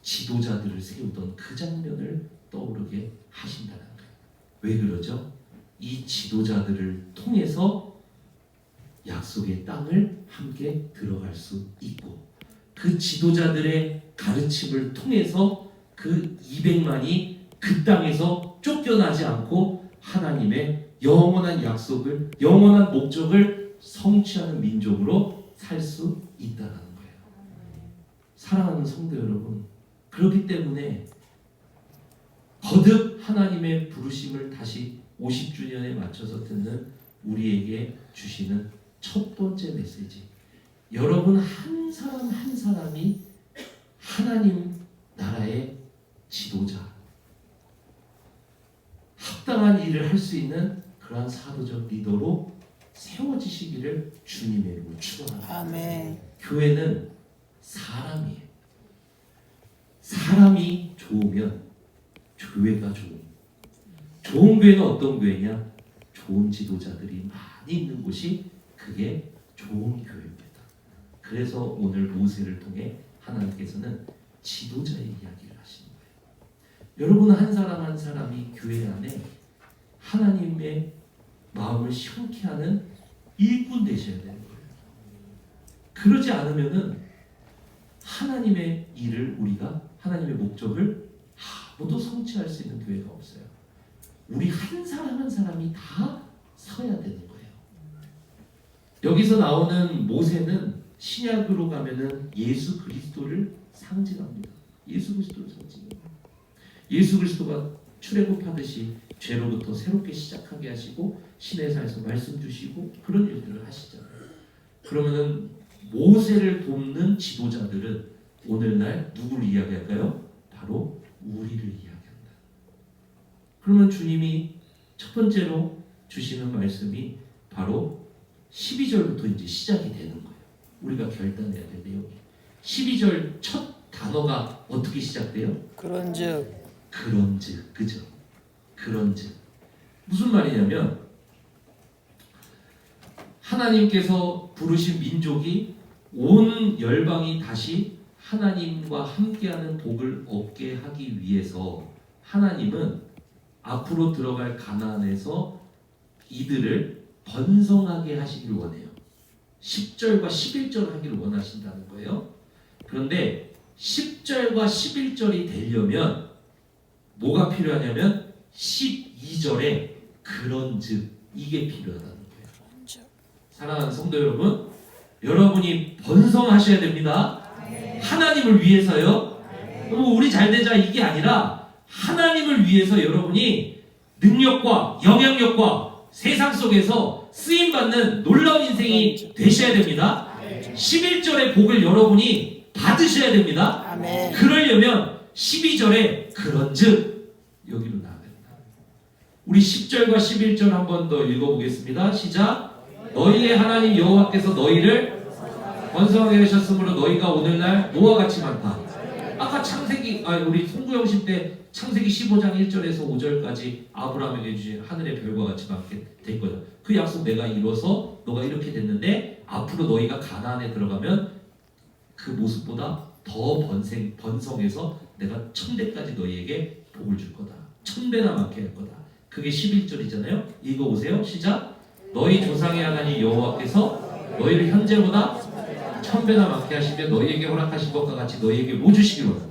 지도자들을 세우던 그 장면을 떠오르게 하신다는 거예요. 왜 그러죠? 이 지도자들을 통해서 약속의 땅을 함께 들어갈 수 있고 그 지도자들의 가르침을 통해서 그 200만이 그 땅에서 쫓겨나지 않고 하나님의 영원한 약속을, 영원한 목적을 성취하는 민족으로 살 수 있다는 거예요. 사랑하는 성도 여러분, 그렇기 때문에 거듭 하나님의 부르심을 다시 50주년에 맞춰서 듣는 우리에게 주시는 첫 번째 메시지, 여러분 한 사람 한 사람이 하나님 나라의 지도자, 합당한 일을 할 수 있는 그러한 사도적 리더로 세워지시기를 주님의 이름으로 축원합니다. 아멘. 교회는 사람이에요. 사람이 좋으면 교회가 좋은 교회는 어떤 교회냐? 좋은 지도자들이 많이 있는 곳이 그게 좋은 교회입니다. 그래서 오늘 모세를 통해 하나님께서는 지도자의 이야기를 하시는 거예요. 여러분 한 사람 한 사람이 교회 안에 하나님의 마음을 시원케 하는 일꾼 되셔야 되는 거예요. 그러지 않으면은 하나님의 일을, 우리가 하나님의 목적을 아무도 성취할 수 있는 교회가 없어요. 우리 한 사람 한 사람이 다 서야 되는 거예요. 여기서 나오는 모세는 신약으로 가면은 예수 그리스도를 상징합니다. 예수 그리스도를 상징해요. 예수 그리스도가 출애굽하듯이 죄로부터 새롭게 시작하게 하시고 신의 사에서 말씀 주시고 그런 일들을 하시잖아요. 그러면은 모세를 돕는 지도자들은 오늘날 누구를 이야기할까요? 바로 우리를 이야기한다. 그러면 주님이 첫 번째로 주시는 말씀이 바로 12절부터 이제 시작이 되는 거예요. 우리가 결단해야 될 내용이. 12절 첫 단어가 어떻게 시작돼요? 그런즉 그런즉, 그죠? 그런즉 무슨 말이냐면 하나님께서 부르신 민족이 온 열방이 다시 하나님과 함께하는 복을 얻게 하기 위해서 하나님은 앞으로 들어갈 가나안에서 이들을 번성하게 하시길 원해요. 10절과 11절 하기를 원하신다는 거예요. 그런데 10절과 11절이 되려면 뭐가 필요하냐면 12절에 그런즉 이게 필요하다는 거예요. 사랑하는 성도 여러분, 여러분이 번성하셔야 됩니다. 하나님을 위해서요. 우리 잘 되자 이게 아니라 하나님을 위해서 여러분이 능력과 영향력과 세상 속에서 쓰임받는 놀라운 인생이 되셔야 됩니다. 11절의 복을 여러분이 받으셔야 됩니다. 그러려면 12절에 그런즉 여기로 나아가야 됩니다. 우리 10절과 11절 한 번 더 읽어보겠습니다. 시작. 너희의 하나님 여호와께서 너희를 번성하게 하셨으므로 너희가 오늘날 노와 같이 많다. 아까 우리 송구영신 때 창세기 15장 1절에서 5절까지 아브라함에게 주신 하늘의 별과 같이 많게 될 거다. 그 약속 내가 이뤄서 너가 이렇게 됐는데 앞으로 너희가 가나안에 들어가면 그 모습보다 더 번성해서 내가 1000배까지 너희에게 복을 줄 거다. 1000배나 많게 할 거다. 그게 11절이잖아요. 읽어보세요. 시작. 너희 조상의 하나님 여호와께서 너희를 현재보다 1000배나 많게 하시며 너희에게 허락하신 것과 같이 너희에게 뭐 주시기로 합니다.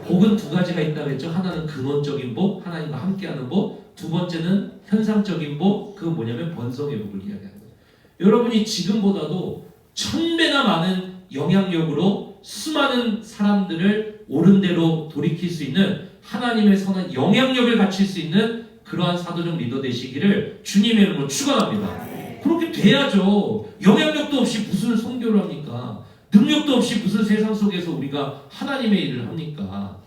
복은 두 가지가 있다고 했죠. 하나는 근원적인 복, 하나님과 함께하는 복. 두 번째는 현상적인 복. 그건 뭐냐면 번성의 복을 이야기하는 거예요. 여러분이 지금보다도 1000배나 많은 영향력으로 수많은 사람들을 옳은 대로 돌이킬 수 있는 하나님의 선한 영향력을 갖출 수 있는 그러한 사도적 리더 되시기를 주님의 이름으로 축원합니다. 그렇게 돼야죠. 영향력도 없이 무슨 선교를 합니까? 능력도 없이 무슨 세상 속에서 우리가 하나님의 일을 합니까?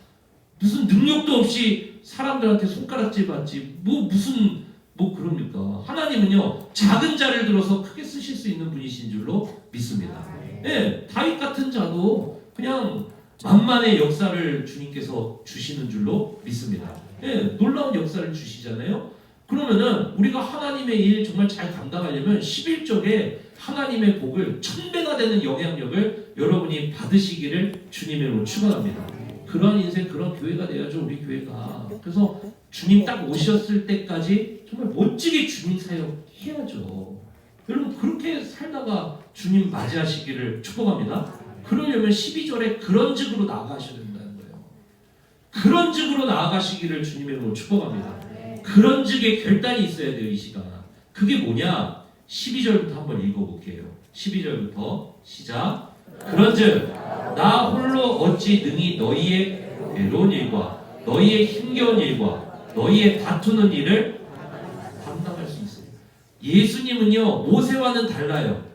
무슨 능력도 없이 사람들한테 손가락질 받지 무슨 그럽니까? 하나님은요 작은 자를 들어서 크게 쓰실 수 있는 분이신 줄로 믿습니다. 예, 다윗 같은 자도 그냥 만만의 역사를 주님께서 주시는 줄로 믿습니다. 예, 놀라운 역사를 주시잖아요. 그러면은 우리가 하나님의 일 정말 잘 감당하려면 11절에 하나님의 복을 1000배가 되는 영향력을 여러분이 받으시기를 주님의 이름으로 축원합니다. 그런 인생, 그런 교회가 돼야죠, 우리 교회가. 그래서 주님 딱 오셨을 때까지 정말 멋지게 주님 사역 해야죠. 여러분 그렇게 살다가 주님 맞이하시기를 축복합니다. 그러려면 12절에 그런즉으로 나아가셔야 된다는 거예요. 그런즉으로 나아가시기를 주님의 이름으로 축복합니다. 그런즉의 결단이 있어야 돼요, 이 시간. 그게 뭐냐? 12절부터 한번 읽어볼게요. 12절부터 시작. 그런즉 나 홀로 어찌 능히 너희의 괴로운 일과 너희의 힘겨운 일과 너희의 다투는 일을 감당할 수 있어요. 예수님은요 모세와는 달라요.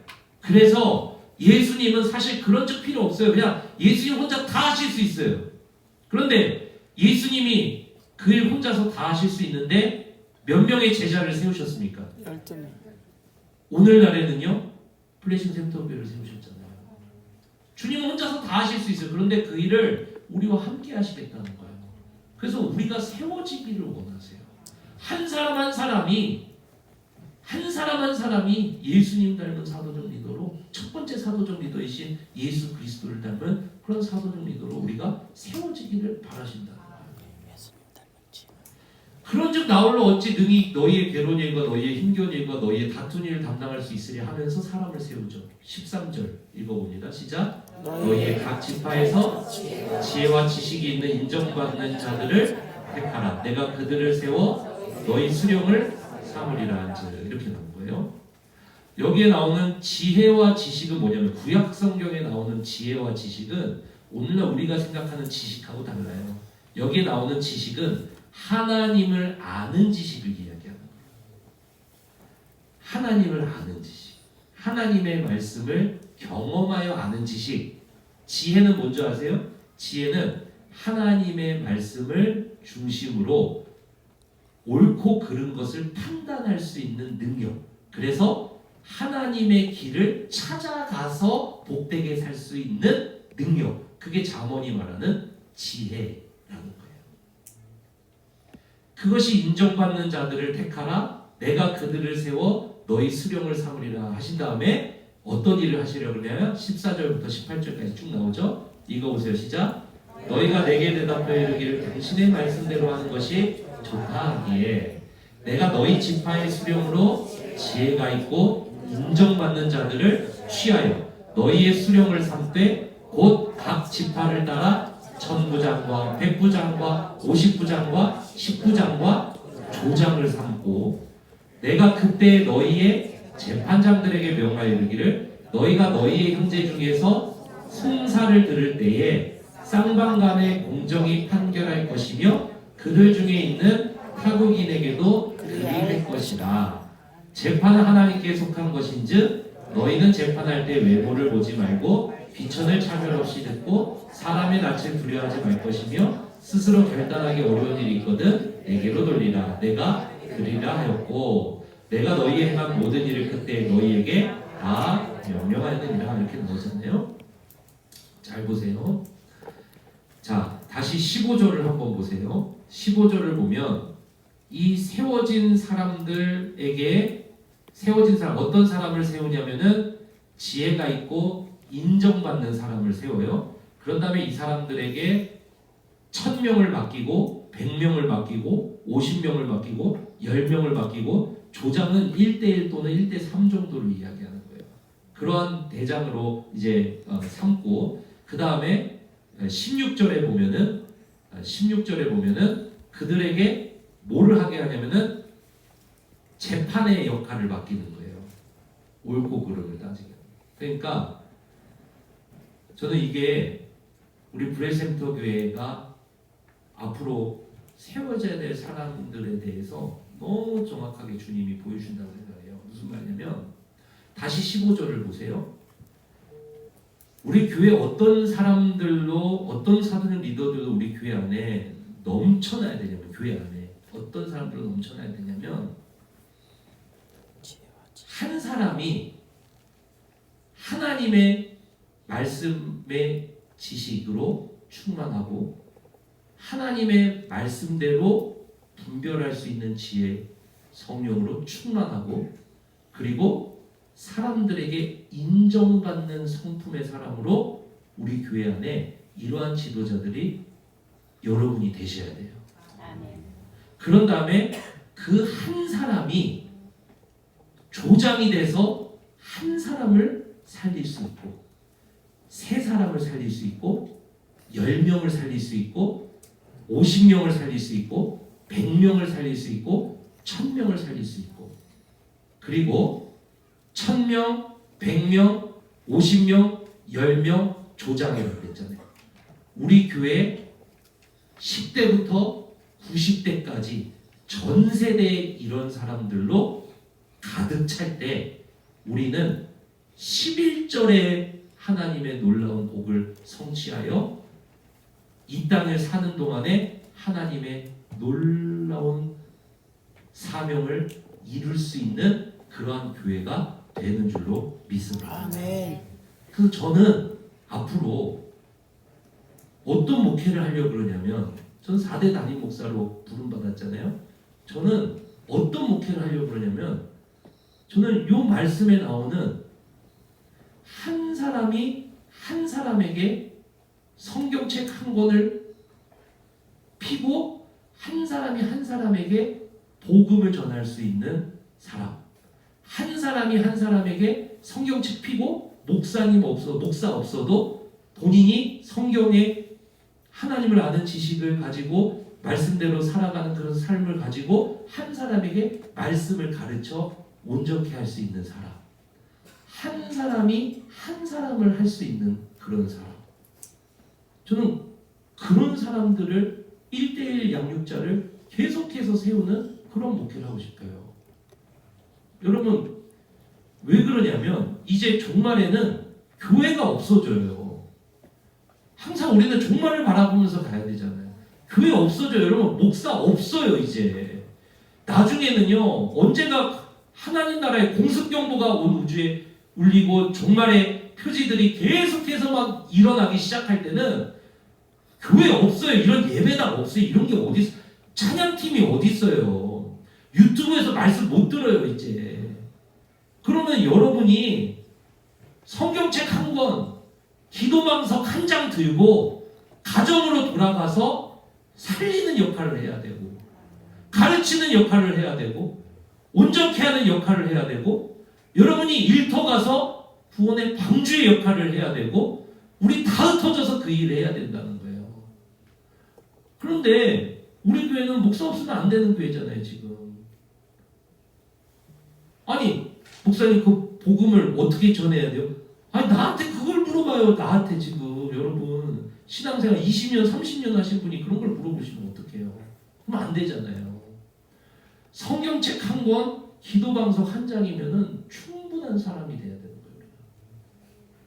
그래서 예수님은 사실 그런즉 필요 없어요. 그냥 예수님 혼자 다 하실 수 있어요. 그런데 예수님이 그 일 혼자서 다 하실 수 있는데 몇 명의 제자를 세우셨습니까? 12명. 오늘날에는요 플래싱 센터교회를 세우셨잖아요. 주님은 혼자서 다 하실 수 있어요. 그런데 그 일을 우리와 함께 하시겠다는 거예요. 그래서 우리가 세워지기를 원하세요. 한 사람 한 사람이 예수님 닮은 사도적 리더로 첫 번째 사도적 리더이신 예수 그리스도를 닮은 그런 사도적 리더로 우리가 세워지기를 바라신다. 그런즉 나 홀로 어찌 능히 너희의 괴로운 일과 너희의 힘겨운 일과 너희의 다툰 일을 담당할 수 있으랴 하면서 사람을 세우죠. 13절 읽어봅니다. 시작. 너희의 각 지파에서 지혜와 지식이 있는 인정받는 자들을 택하라. 내가 그들을 세워 너희 수령을 삼으리라 한즉. 이렇게 나온 거예요. 여기에 나오는 지혜와 지식은 뭐냐면 구약 성경에 나오는 지혜와 지식은 오늘날 우리가 생각하는 지식하고 달라요. 여기에 나오는 지식은 하나님을 아는 지식을 이야기하는 거예요. 하나님을 아는 지식, 하나님의 말씀을 경험하여 아는 지식. 지혜는 뭔지 아세요? 지혜는 하나님의 말씀을 중심으로 옳고 그른 것을 판단할 수 있는 능력. 그래서 하나님의 길을 찾아가서 복되게 살 수 있는 능력. 그게 잠언이 말하는 지혜라는 거예요. 그것이 인정받는 자들을 택하라. 내가 그들을 세워 너희 수령을 삼으리라 하신 다음에 어떤 일을 하시려고 그러냐면 14절부터 18절까지 쭉 나오죠. 이거 보세요. 시작. 너희가 내게 대답하여 이르기를 당신의 말씀대로 하는 것이 좋다 하기에 내가 너희 지파의 수령으로 지혜가 있고 인정받는 자들을 취하여 너희의 수령을 삼되 곧 각 지파를 따라 천부장과 백부장과 50부장과 10부장과 조장을 삼고 내가 그때 너희의 재판장들에게 명하여 이르기를 너희가 너희의 형제 중에서 송사를 들을 때에 쌍방 간에 공정히 판결할 것이며 그들 중에 있는 타국인에게도 그리 할 것이라. 재판은 하나님께 속한 것인즉 너희는 재판할 때 외모를 보지 말고 비천을 차별 없이 듣고 사람의 낯을 두려워하지 말 것이며 스스로 결단하기 어려운 일이 있거든 내게로 돌리라. 내가 그리라 하였고 내가 너희의 행한 모든 일을 그때 너희에게 다 명령하였느니라. 이렇게 나오잖아요. 잘 보세요. 자, 다시 15절을 한번 보세요. 15절을 보면 이 세워진 사람들에게 세워진 사람 어떤 사람을 세우냐면은 지혜가 있고 인정받는 사람을 세워요. 그런 다음에 이 사람들에게 1000명을 맡기고 100명을 맡기고 50명을 맡기고 10명을 맡기고 조장은 1대1 또는 1대3 정도로 이야기하는 거예요. 그러한 대장으로 이제 삼고 그 다음에 16절에 보면은 그들에게 뭐를 하게 하냐면은 재판의 역할을 맡기는 거예요. 옳고 그름을 따지게. 그러니까 저는 이게 우리 브레센터 교회가 앞으로 세워져야 될 사람들에 대해서 너무 정확하게 주님이 보여준다고 생각해요. 무슨 말이냐면 다시 15절을 보세요. 우리 교회 어떤 사람들로 어떤 사도들 리더들도 우리 교회 안에 넘쳐나야 되냐면 교회 안에 어떤 사람들로 넘쳐나야 되냐면 한 사람이 하나님의 말씀의 지식으로 충만하고 하나님의 말씀대로 분별할 수 있는 지혜 성령으로 충만하고 그리고 사람들에게 인정받는 성품의 사람으로 우리 교회 안에 이러한 지도자들이 여러분이 되셔야 돼요. 그런 다음에 그 한 사람이 조장이 돼서 한 사람을 살릴 수 있고 세 사람을 살릴 수 있고 10명을 살릴 수 있고 50명을 살릴 수 있고 100명을 살릴 수 있고 1000명을 살릴 수 있고 그리고 1000명, 100명, 50명, 10명 조장이라고 그랬잖아요. 우리 교회 10대부터 90대까지 전 세대에 이런 사람들로 가득 찰 때 우리는 11절에 하나님의 놀라운 복을 성취하여 이 땅을 사는 동안에 하나님의 놀라운 사명을 이룰 수 있는 그러한 교회가 되는 줄로 믿습니다. 그래서 저는 앞으로 어떤 목회를 하려고 그러냐면 저는 4대 담임 목사로 부름받았잖아요. 저는 어떤 목회를 하려고 그러냐면 저는 이 말씀에 나오는 한 사람이 한 사람에게 성경책 한 권을 피고 한 사람이 한 사람에게 복음을 전할 수 있는 사람, 한 사람이 한 사람에게 성경책 피고 목사 없어도 본인이 성경에 하나님을 아는 지식을 가지고 말씀대로 살아가는 그런 삶을 가지고 한 사람에게 말씀을 가르쳐 온전케 할 수 있는 사람, 한 사람이 한 사람을 할 수 있는 그런 사람. 저는 그런 사람들을 1대1 양육자를 계속해서 세우는 그런 목회를 하고 싶어요. 여러분 왜 그러냐면 이제 종말에는 교회가 없어져요. 항상 우리는 종말을 바라보면서 가야 되잖아요. 교회 없어져요. 여러분 목사 없어요. 이제 나중에는요 언제가 하나님 나라의 공습경보가 온 우주에 울리고 종말의 표지들이 계속해서 막 일어나기 시작할 때는 교회 없어요. 이런 예배당 없어요. 이런 게 어디 있어? 찬양팀이 어디 있어요? 유튜브에서 말씀 못 들어요 이제. 그러면 여러분이 성경책 한 권, 기도방석 한 장 들고 가정으로 돌아가서 살리는 역할을 해야 되고, 가르치는 역할을 해야 되고, 온전케 하는 역할을 해야 되고, 여러분이 일터 가서 구원의 방주의 역할을 해야 되고, 우리 다 흩어져서 그 일을 해야 된다는 거예요. 그런데 우리 교회는 목사 없으면 안 되는 교회잖아요 지금. 아니 목사님 그 복음을 어떻게 전해야 돼요? 아니 나한테 그걸 물어봐요. 나한테 지금 여러분 신앙생활 20년 30년 하신 분이 그런 걸 물어보시면 어떡해요? 그럼 안 되잖아요. 성경책 한 권, 기도방석 한 장이면은 충분한 사람이 돼야 되는 거예요.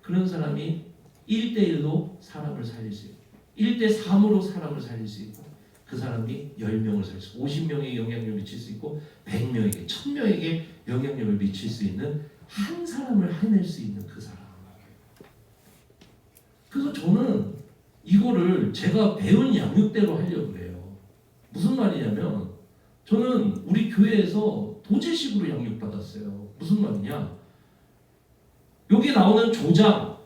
그런 사람이 1대1로 사람을 살릴 수 있고 1대3으로 사람을 살릴 수 있고 그 사람이 10명을 살릴 수 있고 50명에게 영향력을 미칠 수 있고 100명에게 1000명에게 영향력을 미칠 수 있는 한 사람을 해낼 수 있는 그 사람. 그래서 저는 이거를 제가 배운 양육대로 하려고 그래요. 무슨 말이냐면 저는 우리 교회에서 도제식으로 양육받았어요. 무슨 말이냐? 여기 나오는 조장,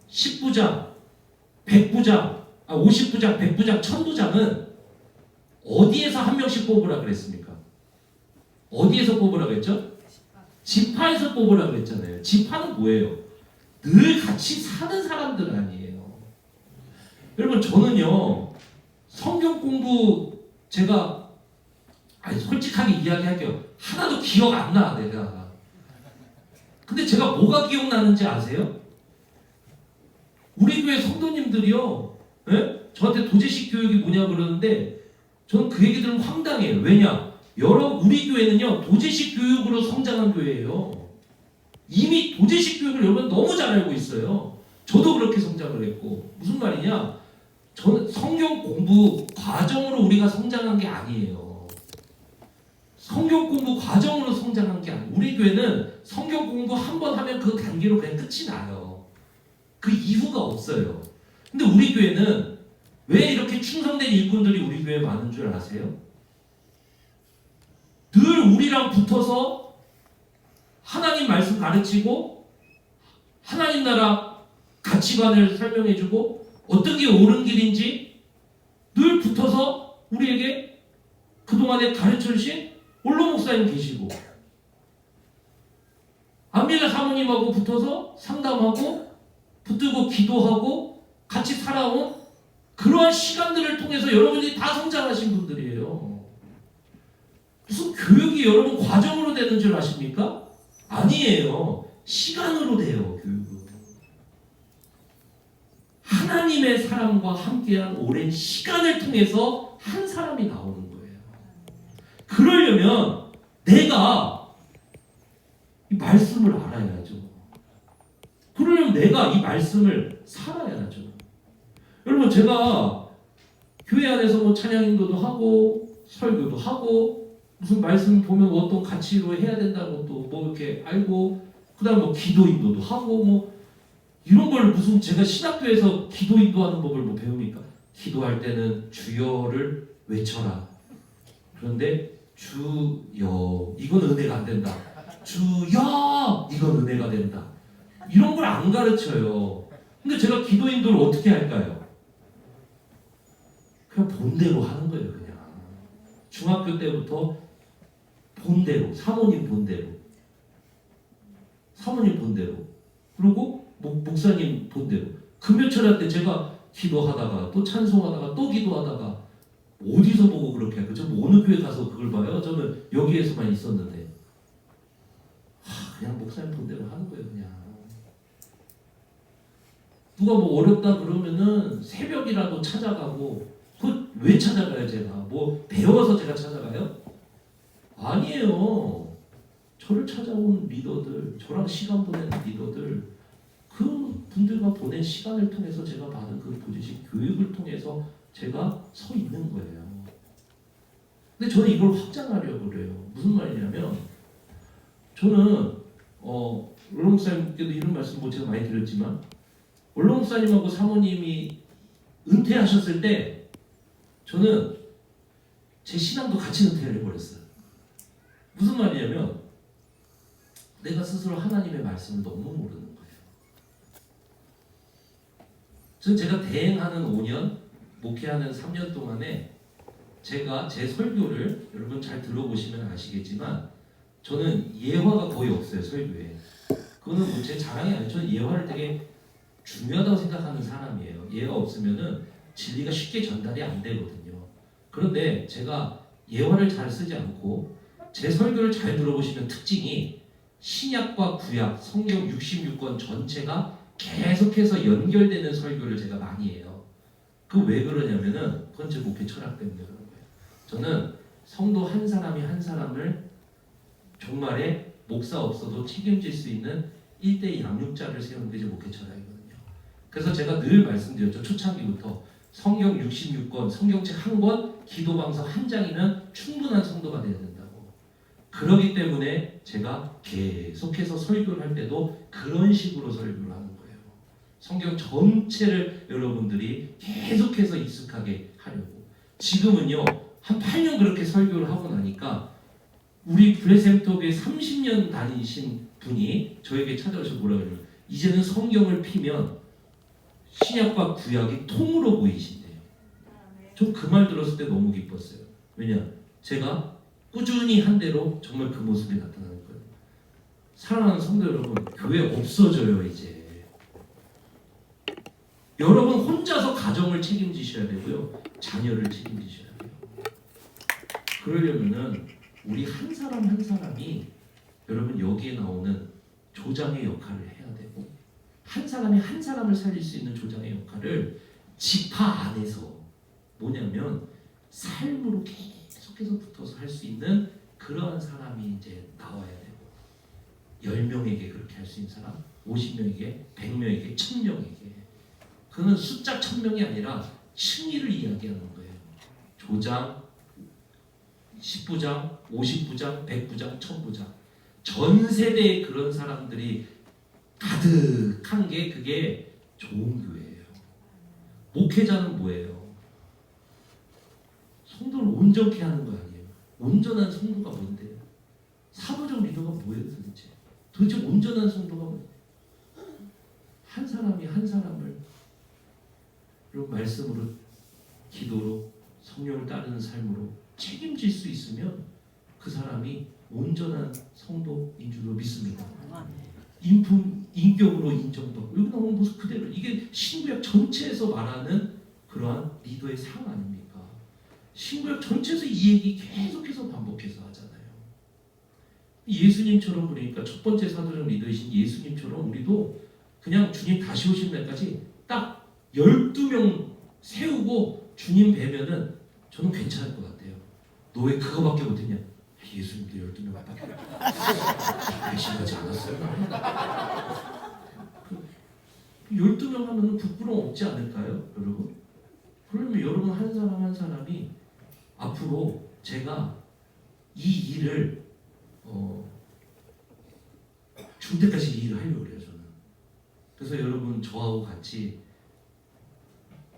10부장, 100부장, 50부장, 100부장, 1000부장은 어디에서 한 명씩 뽑으라 그랬습니까? 어디에서 뽑으라 그랬죠? 지파에서 뽑으라 그랬잖아요. 지파는 뭐예요? 늘 같이 사는 사람들 아니에요. 여러분 저는요 성경 공부 제가 솔직하게 이야기할게요. 하나도 기억 안 나 내가. 근데 제가 뭐가 기억나는지 아세요? 우리 교회 성도님들이요, 예? 저한테 도제식 교육이 뭐냐 그러는데 저는 그 얘기 들으면 황당해요. 왜냐? 우리 교회는요 도제식 교육으로 성장한 교회예요. 이미 도제식 교육을 여러분 너무 잘 알고 있어요. 저도 그렇게 성장을 했고. 무슨 말이냐? 저는 성경 공부 과정으로 우리가 성장한 게 아니에요. 성경 공부 과정으로 성장한 게 아니에요. 우리 교회는 성경 공부 한 번 하면 그 단계로 그냥 끝이 나요. 그 이후가 없어요. 근데 우리 교회는 왜 이렇게 충성된 일꾼들이 우리 교회에 많은 줄 아세요? 늘 우리랑 붙어서 하나님 말씀 가르치고 하나님 나라 가치관을 설명해주고 어떤 게 옳은 길인지 늘 붙어서 우리에게 그동안에 가르쳐주신 올로 목사님 계시고 안빌라 사모님하고 붙어서 상담하고 붙들고 기도하고 같이 살아온 그러한 시간들을 통해서 여러분들이 다 성장하신 분들이에요. 무슨 교육이 여러분 과정으로 되는 줄 아십니까? 아니에요. 시간으로 돼요. 교육은. 하나님의 사람과 함께한 오랜 시간을 통해서 한 사람이 나오는 거예요. 그러려면 내가 이 말씀을 알아야죠. 그러려면 내가 이 말씀을 살아야죠. 여러분 제가 교회 안에서 뭐 찬양 인도도 하고 설교도 하고 무슨 말씀 보면 어떤 가치로 해야 된다는 것도 뭐 이렇게 알고 그다음 뭐 기도 인도도 하고 뭐 이런 걸 무슨 제가 신학교에서 기도 인도하는 법을 뭐 배웁니까? 기도할 때는 주여를 외쳐라. 그런데 주여 이건 은혜가 안 된다. 주여 이건 은혜가 된다. 이런 걸 안 가르쳐요. 근데 제가 기도 인도를 어떻게 할까요? 그냥 본대로 하는 거예요. 그냥 중학교 때부터 본대로 사모님 본대로 그리고 목사님 본대로 금요철 때 제가 기도하다가 또 찬송하다가 또 기도하다가 어디서 보고 그렇게 할까요? 저 뭐 어느 교회 가서 그걸 봐요? 저는 여기에서만 있었는데 그냥 목사님 본대로 하는 거예요. 그냥 누가 뭐 어렵다 그러면은 새벽이라도 찾아가고 그 왜 찾아가요? 제가 뭐 배워서 제가 찾아가요? 아니에요. 저를 찾아온 리더들, 저랑 시간 보내는 리더들, 그 분들과 보낸 시간을 통해서 제가 받은 그 도제식 교육을 통해서 제가 서 있는 거예요. 근데 저는 이걸 확장하려고 그래요. 무슨 말이냐면 저는 올로 목사님께도 이런 말씀 뭐 제가 많이 드렸지만 올로 목사님하고 사모님이 은퇴하셨을 때 저는 제 신앙도 같이 은퇴해버렸어요. 무슨 말이냐면 내가 스스로 하나님의 말씀을 너무 모르는 거예요. 제가 대행하는 5년, 목회하는 3년 동안에 제가 제 설교를 여러분 잘 들어보시면 아시겠지만 저는 예화가 거의 없어요, 설교에. 그거는 뭐 제 자랑이 아니에요. 저는 예화를 되게 중요하다고 생각하는 사람이에요. 예화 없으면은 진리가 쉽게 전달이 안 되거든요. 그런데 제가 예화를 잘 쓰지 않고 제 설교를 잘 들어보시면 특징이 신약과 구약, 성경 66권 전체가 계속해서 연결되는 설교를 제가 많이 해요. 그 왜 그러냐면은 그건 제 목회 철학 때문에 그런 거예요. 저는 성도 한 사람이 한 사람을 정말에 목사 없어도 책임질 수 있는 1대 양육자를 세우는 게 제 목회 철학이거든요. 그래서 제가 늘 말씀드렸죠. 초창기부터 성경 66권, 성경책 한 권, 기도방서 한 장이면 충분한 성도가 되어야 된다고. 그렇기 때문에 제가 계속해서 설교를 할 때도 그런 식으로 설교를 하는 거예요. 성경 전체를 여러분들이 계속해서 익숙하게 하려고. 지금은요, 한 8년 그렇게 설교를 하고 나니까 우리 블레셈토브에 30년 다니신 분이 저에게 찾아오셔서 뭐라 그래요? 이제는 성경을 피면 신약과 구약이 통으로 보이신대요. 전 그 말 들었을 때 너무 기뻤어요. 왜냐? 제가 꾸준히 한 대로 정말 그 모습이 나타나는 거예요. 사랑하는 성도 여러분, 교회 없어져요 이제. 여러분 혼자서 가정을 책임지셔야 되고요. 자녀를 책임지셔야 돼요. 그러려면은 우리 한 사람 한 사람이 여러분 여기에 나오는 조장의 역할을 해야 되고 한 사람이 한 사람을 살릴 수 있는 조장의 역할을 지파 안에서 뭐냐면 삶으로 계속해서 붙어서 할 수 있는 그러한 사람이 이제 나와야 되고 10명에게 그렇게 할 수 있는 사람 50명에게 100명에게 1000명에게 그는 숫자 1000명이 아니라 층위를 이야기하는 거예요. 조장 10부장, 50부장, 100부장, 1000부장 전 세대에 그런 사람들이 가득한 게 그게 좋은 교회예요. 목회자는 뭐예요? 성도를 온전케 하는 거 아니에요. 온전한 성도가 뭔데요? 사도적 리더가 뭐예요 도대체? 도대체 온전한 성도가 뭐예요? 한 사람이 한 사람을 말씀으로 기도로 성령을 따르는 삶으로 책임질 수 있으면 그 사람이 온전한 성도인 줄로 믿습니다. 인격으로 인정받고 여기 나오는 모습 그대로 이게 신구약 전체에서 말하는 그러한 리더의 상 아닙니까? 신구약 전체에서 이 얘기 계속해서 반복해서 하잖아요. 예수님처럼 그러니까 첫 번째 사도적 리더이신 예수님처럼 우리도 그냥 주님 다시 오실 날까지 딱 12명 세우고 주님 뵈면은 저는 괜찮을 것 같아요. 너 왜 그거밖에 못했냐? 예수님도 12명밖에 배신하지 않았어요. 12명 하면 부끄러움 없지 않을까요? 여러분? 그러면 여러분 한 사람 한 사람이 앞으로 제가 이 일을 죽을 때까지 이 일을 하려고 그래요. 저는. 그래서 여러분 저하고 같이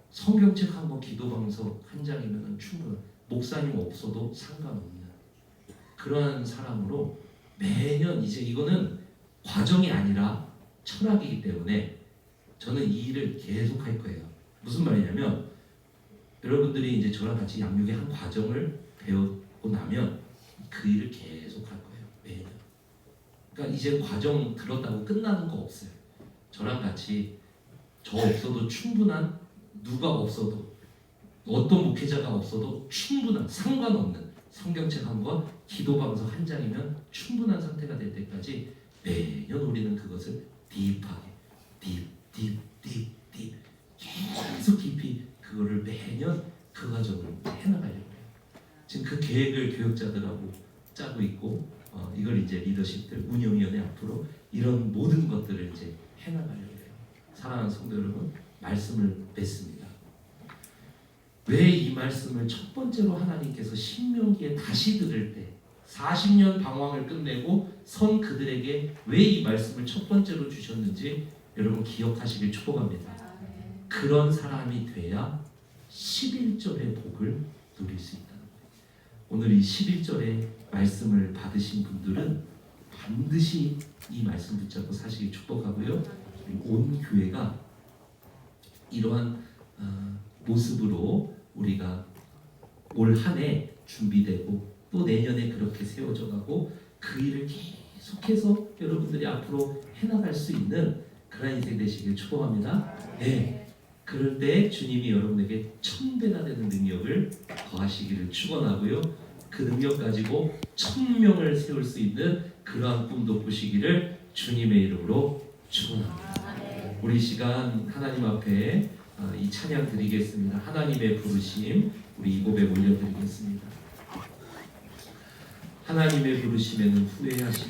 성경책 한 권, 기도방서 한 장이면 충분한 목사님 없어도 상관없는 그러한 사람으로 매년 이제 이거는 과정이 아니라 철학이기 때문에 저는 이 일을 계속 할 거예요. 무슨 말이냐면 여러분들이 이제 저랑 같이 양육의 한 과정을 배우고 나면 그 일을 계속 할 거예요. 매년. 그러니까 이제 과정 들었다고 끝나는 거 없어요. 저랑 같이 저 없어도 충분한 누가 없어도 어떤 목회자가 없어도 충분한 상관없는 성경책 한 권, 기도방서 한 장이면 충분한 상태가 될 때까지 매년 우리는 그것을 딥하게 딥 계속 깊이 그거를 매년 그 과정을 해나가려고 해요. 지금 그 계획을 교육자들하고 짜고 있고 이걸 이제 리더십들 운영위원회 앞으로 이런 모든 것들을 이제 해나가려고 해요. 사랑하는 성도 여러분 말씀을 맺습니다. 왜 이 말씀을 첫 번째로 하나님께서 신명기에 다시 들을 때 40년 방황을 끝내고 선 그들에게 왜 이 말씀을 첫 번째로 주셨는지 여러분 기억하시길 축복합니다. 그런 사람이 돼야 11절의 복을 누릴 수 있다는 거예요. 오늘 이 11절의 말씀을 받으신 분들은 반드시 이 말씀 붙잡고 사시길 축복하고요. 온 교회가 이러한 모습으로 우리가 올 한 해 준비되고 또 내년에 그렇게 세워져 가고 그 일을 계속해서 여러분들이 앞으로 해나갈 수 있는 그런 인생 되시길 축복합니다. 네, 그럴 때 주님이 여러분에게 1000배나 되는 능력을 더하시기를 축원하고요. 그 능력 가지고 1000명을 세울 수 있는 그러한 꿈도 꾸시기를 주님의 이름으로 축원합니다. 우리 이 시간 하나님 앞에 이 찬양 드리겠습니다. 하나님의 부르심 우리 이 곡에 올려드리겠습니다. 하나님의 부르심에는 후회하심